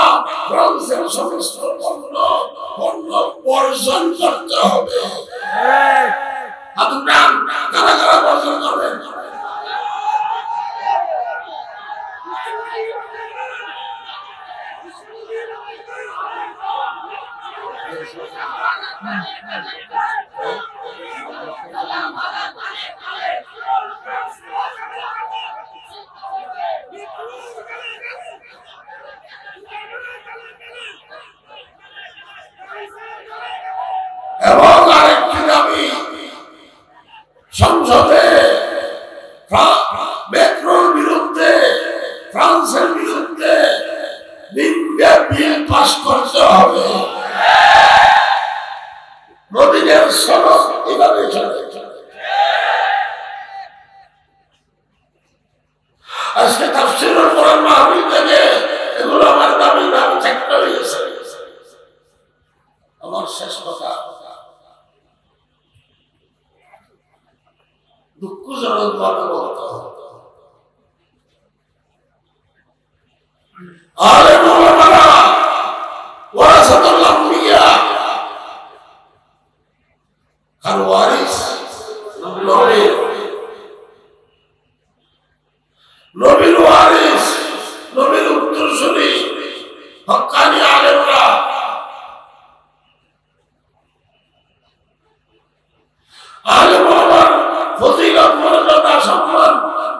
ফ্রান্সের সমস্ত পণ্য বর্জন করতে হবে। কারা কারা বর্জন করবেন? এবং আরেকটি দাবি, সংসদে ম্যাক্রোর বিরুদ্ধে, ফ্রান্সের বিরুদ্ধে নিন্দা বিল পাস করতে হবে। মদিনার সনদ এভাবে চলে। আজকে তাফসীরুল কোরআন মাহফিল থেকে এগুলো আমার দাবি চারটা হয়ে গেছে। আমার শেষ কথা, দুঃখজনক ভাবে বলতে হবে, আলেম ওলামারা ওয়ারাসাতুল আম্বিয়া, আর ওয়ারিস নবীর ওয়ারিস, নবীর উত্তরসূরি হক্কানি আলেমরা। আলেম ওলামার ফজিলত, মর্যাদা, সম্মান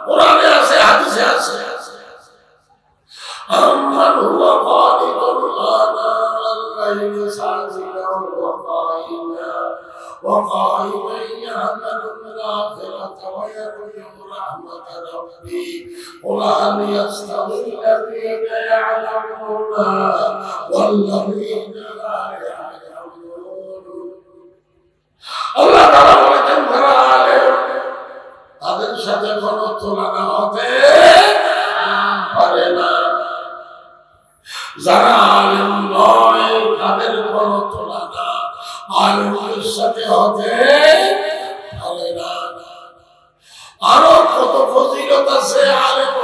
কোরআনে আছে, হাদিসে আছে। আম্মান হুয়া খালিকুল আনাল লাইলি সাজিদান ওয়া কাইমান ইয়াহদারুল আখিরাতা ওয়া yarju রাহমাতা রাব্বি ওয়া আন ইয়াস্তাযিল্লাযীনা ইয়া'লামুনা ওয়াল্লাযীনা লা ইয়া'লামুন। আল্লাহ তাআলা বলেছেন, যারা আলেম তাদের সাথে কোনো তুলনা হতে পারে না, যারা আলেম নয় তাদের কোনো তুলনা আলেমের সাথে হতে পারে না। আরো কত ফজিলত আছে আলেম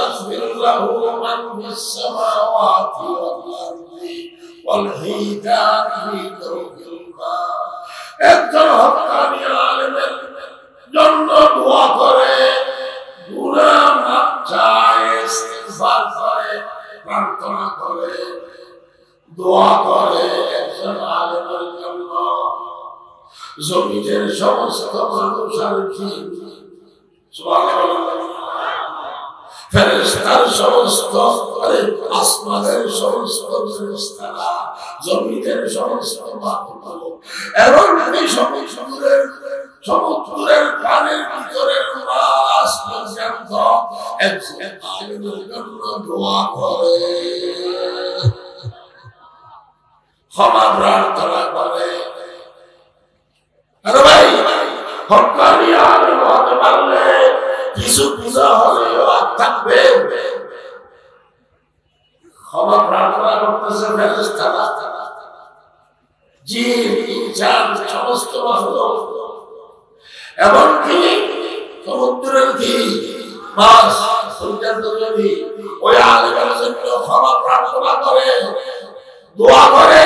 ইস্তাগফিরুল্লাহু মান ফিস সামাওয়াতি ওয়াল আরদি ওয়াল হিজার বিল মা। একজন হক্কানি আলেমের জন্য দোয়া করে, গুনাহ মাফ চায়, ইস্তিগফার করে, প্রার্থনা করে, দোয়া করে। একজন আলেমের জন্য জমিনের সমস্ত মানুষ আর জিন, ফেরেশতার সমস্ত, আসমানের সমস্ত ফেরেশতারা, জমিনের সমস্ত মাখলুক, এবং সমুদ্রের পানির ভিতরের মাছ পর্যন্ত একজন আলেমের জন্য দোয়া করে, ক্ষমা প্রার্থনা করে। আরে ভাই, হক্কানি আলেম হতে পারলে কিছু গুনাহ হলেও আর থাকবে। ক্ষমা প্রার্থনা করতেছে ফেরেশতারা, জিন, ইনসান, সমস্ত মাখলুক, এমনকি সমুদ্রের কি মাছ পর্যন্ত যদি ওই আলেমের জন্য ক্ষমা প্রার্থনা করে, দোয়া করে,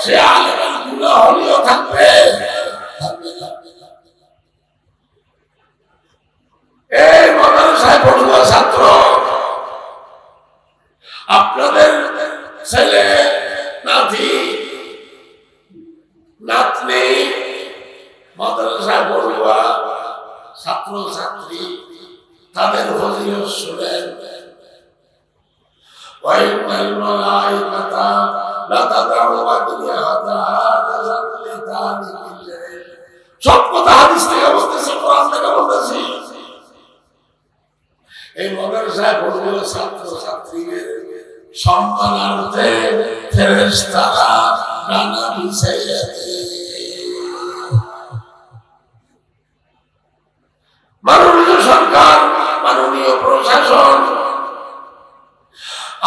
সে আলেমের গুনাহ হলেও থাকবে। এই মাদ্রাসায় পড়ুয়া ছাত্র, আপনাদের ছেলে নাতি নাতনি মাদ্রাসায় পড়ুয়া ছাত্র ছাত্রী, তাদের ফজিলত শুনেন। ওয়াইনাল মালাইকাতা লা তাদাউ আদনিয়াতা সব কথা হাদিস থেকে বলতেছি, কোরআন থেকে বলতেছি। এই মাদ্রাসায় পড়ুয়া ছাত্র ছাত্রীদের সম্মানার্থে ফেরেশতারা ডানা বিছাইয়া মাননীয় সরকার, মাননীয় প্রশাসন,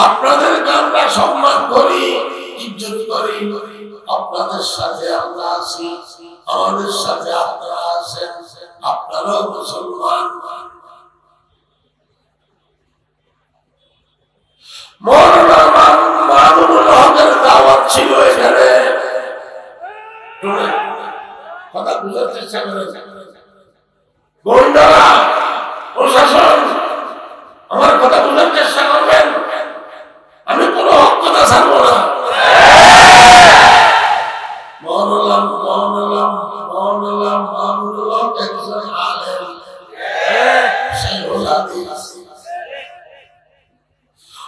আপনাদেরকে আমরা সম্মান করি, ইজ্জত করি। আপনাদের সাথে আমরা আছি, আমাদের সাথে আপনারা আছেন, আপনারাও মুসলমান। মৌলানা মামুনুল হকের দাওয়াত ছিল এখানে, কথা বুঝার চেষ্টা করেন। গোয়েন্দারা, প্রশাসন, আমার কথা বুঝার চেষ্টা করবেন। আমি কোনো হক কথা ছাড়বো না। মামুনুল হক একজন আলেম, শাইখুল হাদিস।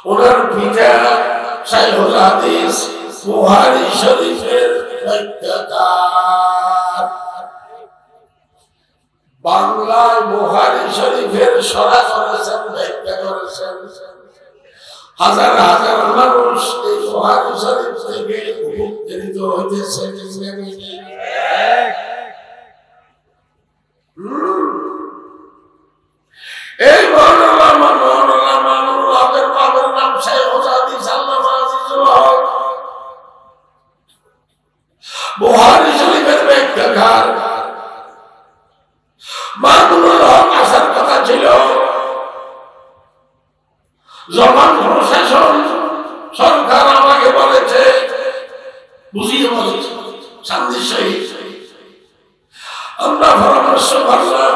ওনার পিতা শাইখুল হাদিস বুখারী শরীফের ব্যাখ্যাকার। বাংলায় বুখারী শরীফের সরা করেছেন, ব্যাখ্যা করেছেন। হাজার হাজার মানুষ এই বুখারী শরীফ থেকে উপকৃত হইতেছে। এই মামুনুল হকের বাবার নাম শাইখুল হাদিস আল্লামা আজিজুল হক, বুখারী শরীফের ব্যাখ্যাকার। মামুনুল হক আসার কথা ছিল, যখন প্রশাসন সরকার আমাকে বলেছে, বুঝিয়ে বলেছে শান্তির সহিত, আমরা পরামর্শ করলাম।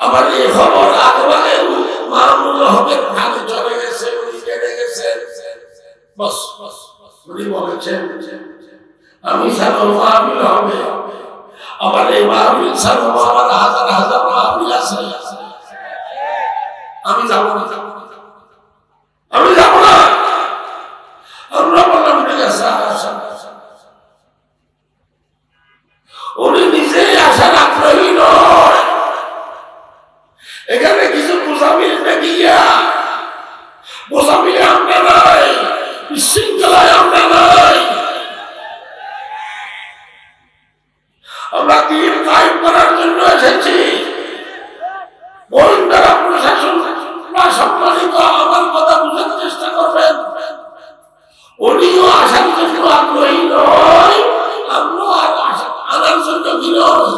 আমার এই খবর আগবাগে মামুনুল হকের ভাগে চলে গেছে, উনি জেনে গেছেন। বস উনি বলেছেন আমি ছাড়ো মাহফিল হবে, আমার এই মাহফিল ছাড়ো আমার হাজার হাজার মাহফিল আছে, আমি যাবো না, আমি যাবো না। আমরা বললাম ঠিক আছে। উনি নিজেই আসার আগ্রহী নয়, এখানে কিছু বোঝা মিলবে গিয়া, বোঝা মিলে আমরা নাই, বিশৃঙ্খলায় আমরা নাই। আমরা দিন কায়েম করার জন্য এসেছি। গোয়েন্দারা, প্রশাসন সম্মানিত, আমার কথা বুঝার চেষ্টা করবেন। উনিও আসার জন্য আগ্রহী নয়, আমরা আনার জন্য কি নয়,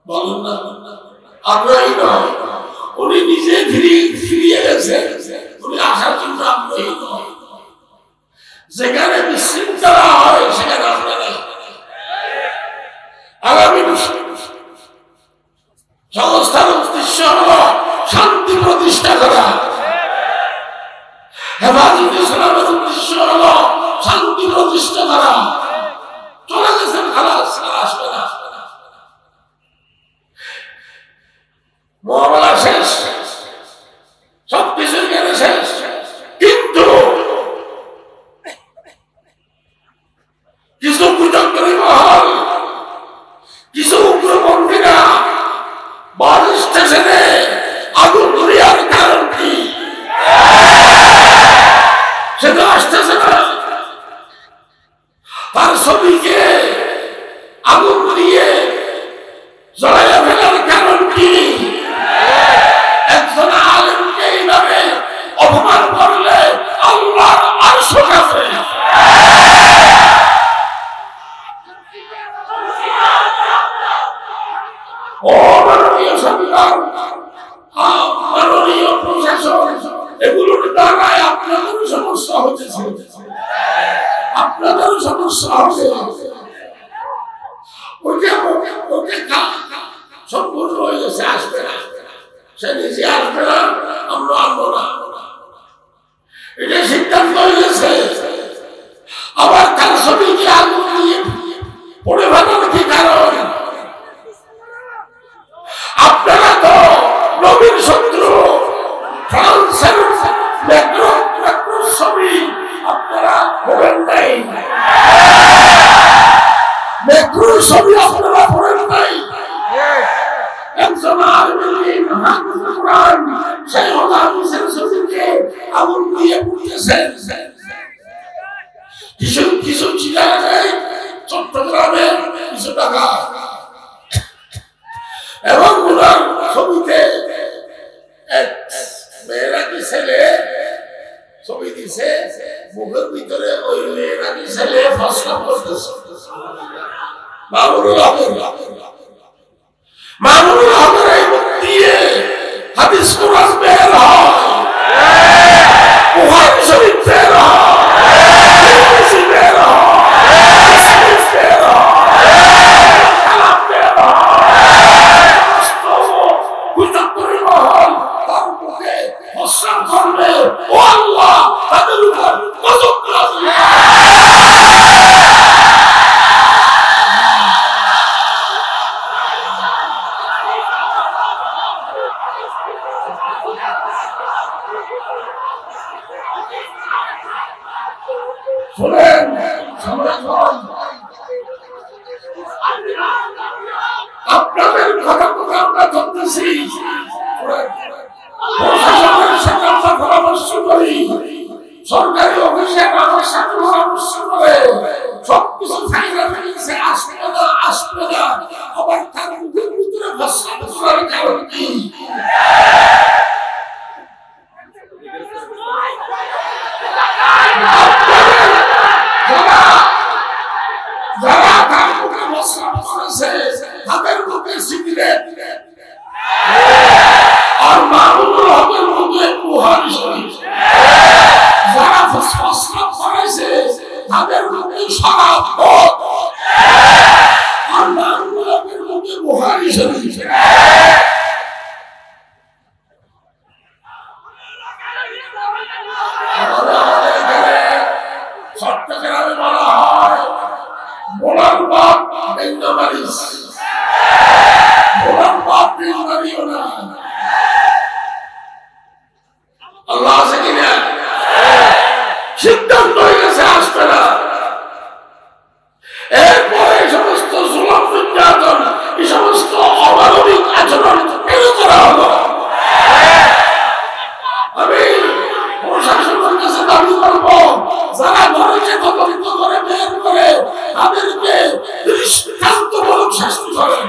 বলুন না, আগ্রহী নয়। উনি নিজে ফিরে গেছে, উনি আসার জন্য আগ্রহী নয়। যেখানে বিশৃঙ্খলা হয় সেখানে আপনারা আগামী সংস্থার উদ্দেশ্য হল শান্তি প্রতিষ্ঠা করা, হেফাজতে ইসলামের উদ্দেশ্য হল শান্তি প্রতিষ্ঠা করা। চলে গেছেন, খালাস, আসবে না, মহামেলা শেষ, সবকিছু এখানে শেষ। কিন্তু কিছু কুচক্রী মহল, কিছু উগ্রপন্থীরা বাস স্টেশনে আগুন ধরিয়ার কারণ কি? সে তো আসতেছে না, তার ছবিকে আগুন দিয়ে জ্বলাইয়া ফেলার কারণ কি? একজন আলেমকে এইভাবে অপমান করলে আল্লাহর আরশ কাঁপে। ও মাননীয় সরকার, মাননীয় প্রশাসন, এগুলোর দ্বারাই আপনাদের সমস্যা হচ্ছে, আপনাদের সমস্যা হবে। ওকে সম্পূর্ণ হয়ে গেছে, আসবে না, সে নিজে আসবে না, আমরা আনবো না, এটা সিদ্ধান্ত হয়ে গেছে। আবার তার ছবিকে আগুন দিয়ে পড়ে ফেলার কি কারণ? আপনারা তো নবীর শত্রু, ফ্রান্সের ম্যাক্রোর ছবি আপনারা পড়েন নাই, ম্যাক্রোর ছবি আপনারা পড়েন নাই। একজন আলেম কোরআন সেই হাদিসের ছবিকে আগুন দিয়ে পুড়িয়েছেন। কিছু চিটাগাং, চট্টগ্রামে কিছু টাকা এবং ওনার ছবিতে এক মেয়েরা কি ছেলে ছবি দিছে, মুখের ভিতরে ওই মেয়েরা কি ছেলে ফসলা করতেছে। মামুনুল হকের এই মুখ দিয়ে হাদিস কোরআন বের হয়, বুখারী শরীফ বের হয়, তিরমিজি বের হয়, হাদিস বের হয়, কালাম বের হয়। কুচক্রী মহল তার মুখে ফসলা করলে ও আল্লাহ তাদের উপর গজব নাযিল শোনেন, আপনাদের কথা আমরা ধরতেছি, প্রশাসনের সাথে আমরা পরামর্শ করি, সরকারি অফিসে আমার সাথে পরামর্শ করে সবকিছু ফাইনাল হয়েছে, আসবে না, আসবে না। আবার তার মুখের ভিতরে ফসলা করার কারণ কি? যারা তার মুখে ফসলা করেছে তাদের মুখে সিগারেট আর মামুনুল হকের মুখে বুখারী শরীফ, যারা ফসলা করেছে তাদের মুখে শরাব আর মামুনুল হকের মুখে বুখারী শরীফ। চট্টগ্রামে বলা হয় বোলার বাপ বেঙ্গমারিস, বোলার বাপ বেঙ্গমারিও না। আল্লাহ আছে কিনা? সিদ্ধান্ত হয়ে গেছে, আসবে না। এরপরে এই সমস্ত জুলুম নির্যাতন, এই সমস্ত অমানবিক আচরণ কেন করা হলো? আমি প্রশাসনের কাছে দাবি করব, যারা ঘরেছে তদন্ত করে বের করে তাদেরকে দৃষ্টান্তমূলক শাস্তি করেন।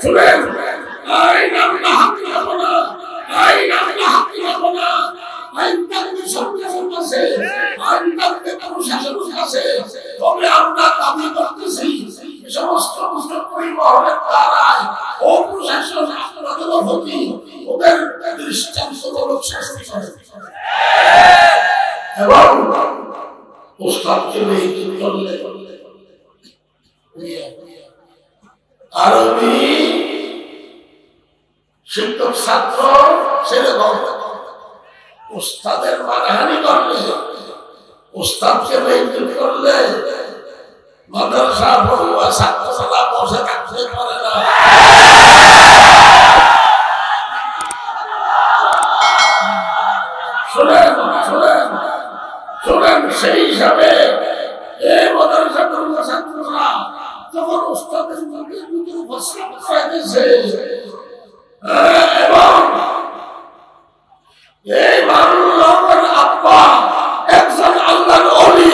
শুনেন, আইন আমরা হাতে নেব না, আইন আমরা হাতে নেব না। আইন থাকবে সরকারের কাছে, আইন থাকবে প্রশাসনের কাছে, তবে ক্ষতি, ওদের দৃষ্টান্তমূলক শাস্তি হবে। এবং উস্তাদকে বেইজ্জত করলে আরবি শিক্ষক ছাত্র সেরকম উস্তাদের মানহানি করলে, উস্তাদকে বেইজ্জত করলে মাদ্রাসা পড়ুয়া ছাত্ররা বসে থাকতে পারে না। শোনেন, সেই হিসাবে এই মাদ্রাসা পড়ুয়া ছাত্ররা যখন উস্তাদের ভিতরে প্রস্রাব করাইতেছে এবং এই মানুষের আব্বা একজন আল্লাহর ওলি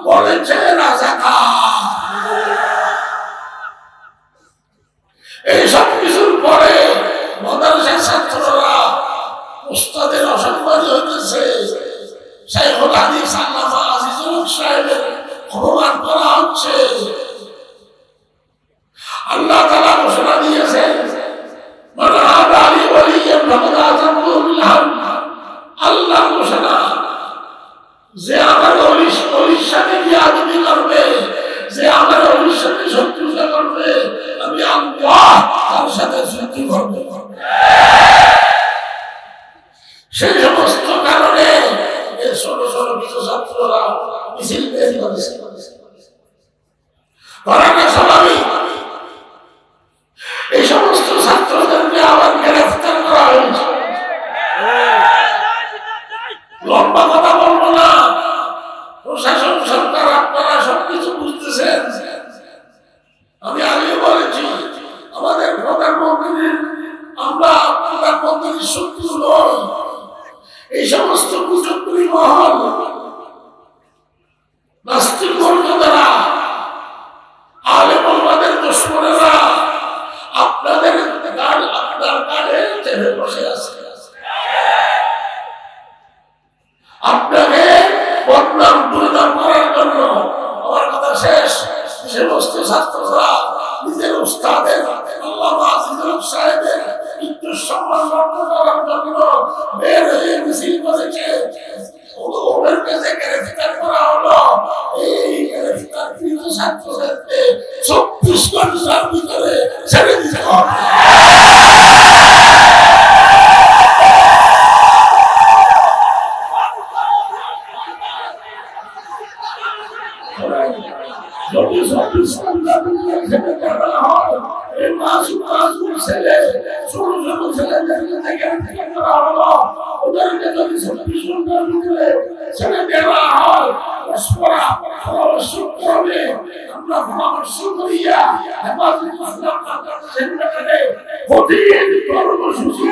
বলেছে রাজাকা। এইসব কিছুর পরে মাদ্রাসার ছাত্ররা উস্তাদের অসম্মানী হইতেছে। শাইখুল হাদিস আল্লামা আজিজুল হক সাহেবের অপমান করা হচ্ছে। আল্লাহ তাআলা ঘোষণা দিয়েছেন, মান আদা আলী ওয়ালিয়ান ফাকাদ আযামতুহু বিল হারব। আল্লাহ ঘোষণা, যে আমার ওলির সাথে বিয়াদবি করবে, যে আমার ওলির সাথে শত্রুতা করবে, আমি আল্লাহ তার সাথে যুদ্ধ করব। সেই সমস্ত কারণে এই ছোট ছোট কিছু ছাত্ররা মিছিল বের করেছে। করাটা স্বাভাবিক। এই সমস্ত ছাত্রদেরকে আবার গ্রেফতার করা হয়েছে। লম্বা কথা বলবো না, প্রশাসন সরকার আপনারা সবকিছু বুঝতেছেন। আমি আগেও বলেছি, আমাদের প্রধানমন্ত্রীর, আমরা প্রধানমন্ত্রীর শত্রু নই। এই সমস্ত কুচক্রী মহল, নাস্তিক মর্যাদারা, আলেম ওলামাদের দুশমনেরা আপনাদের আপনার গাড়ে চেপে বসে আছে। আপনাকে বদনাম দুর্নাম করার জন্য। আমার কথা শেষ। সমস্ত ছাত্ররা নিজের উস্তাদের আল্লামা আজিজুল হক সাহেবের ইজ্জত সম্মান রক্ষা করার জন্য বের হয়ে মিছিল করেছে। ওদেরকে যে গ্রেফতার করা হলো, এই গ্রেফতারকৃত ছাত্রদেরকে 24 ঘন্টার ভিতরে ছেড়ে দিতে হবে। কঠিন কর্মসূচি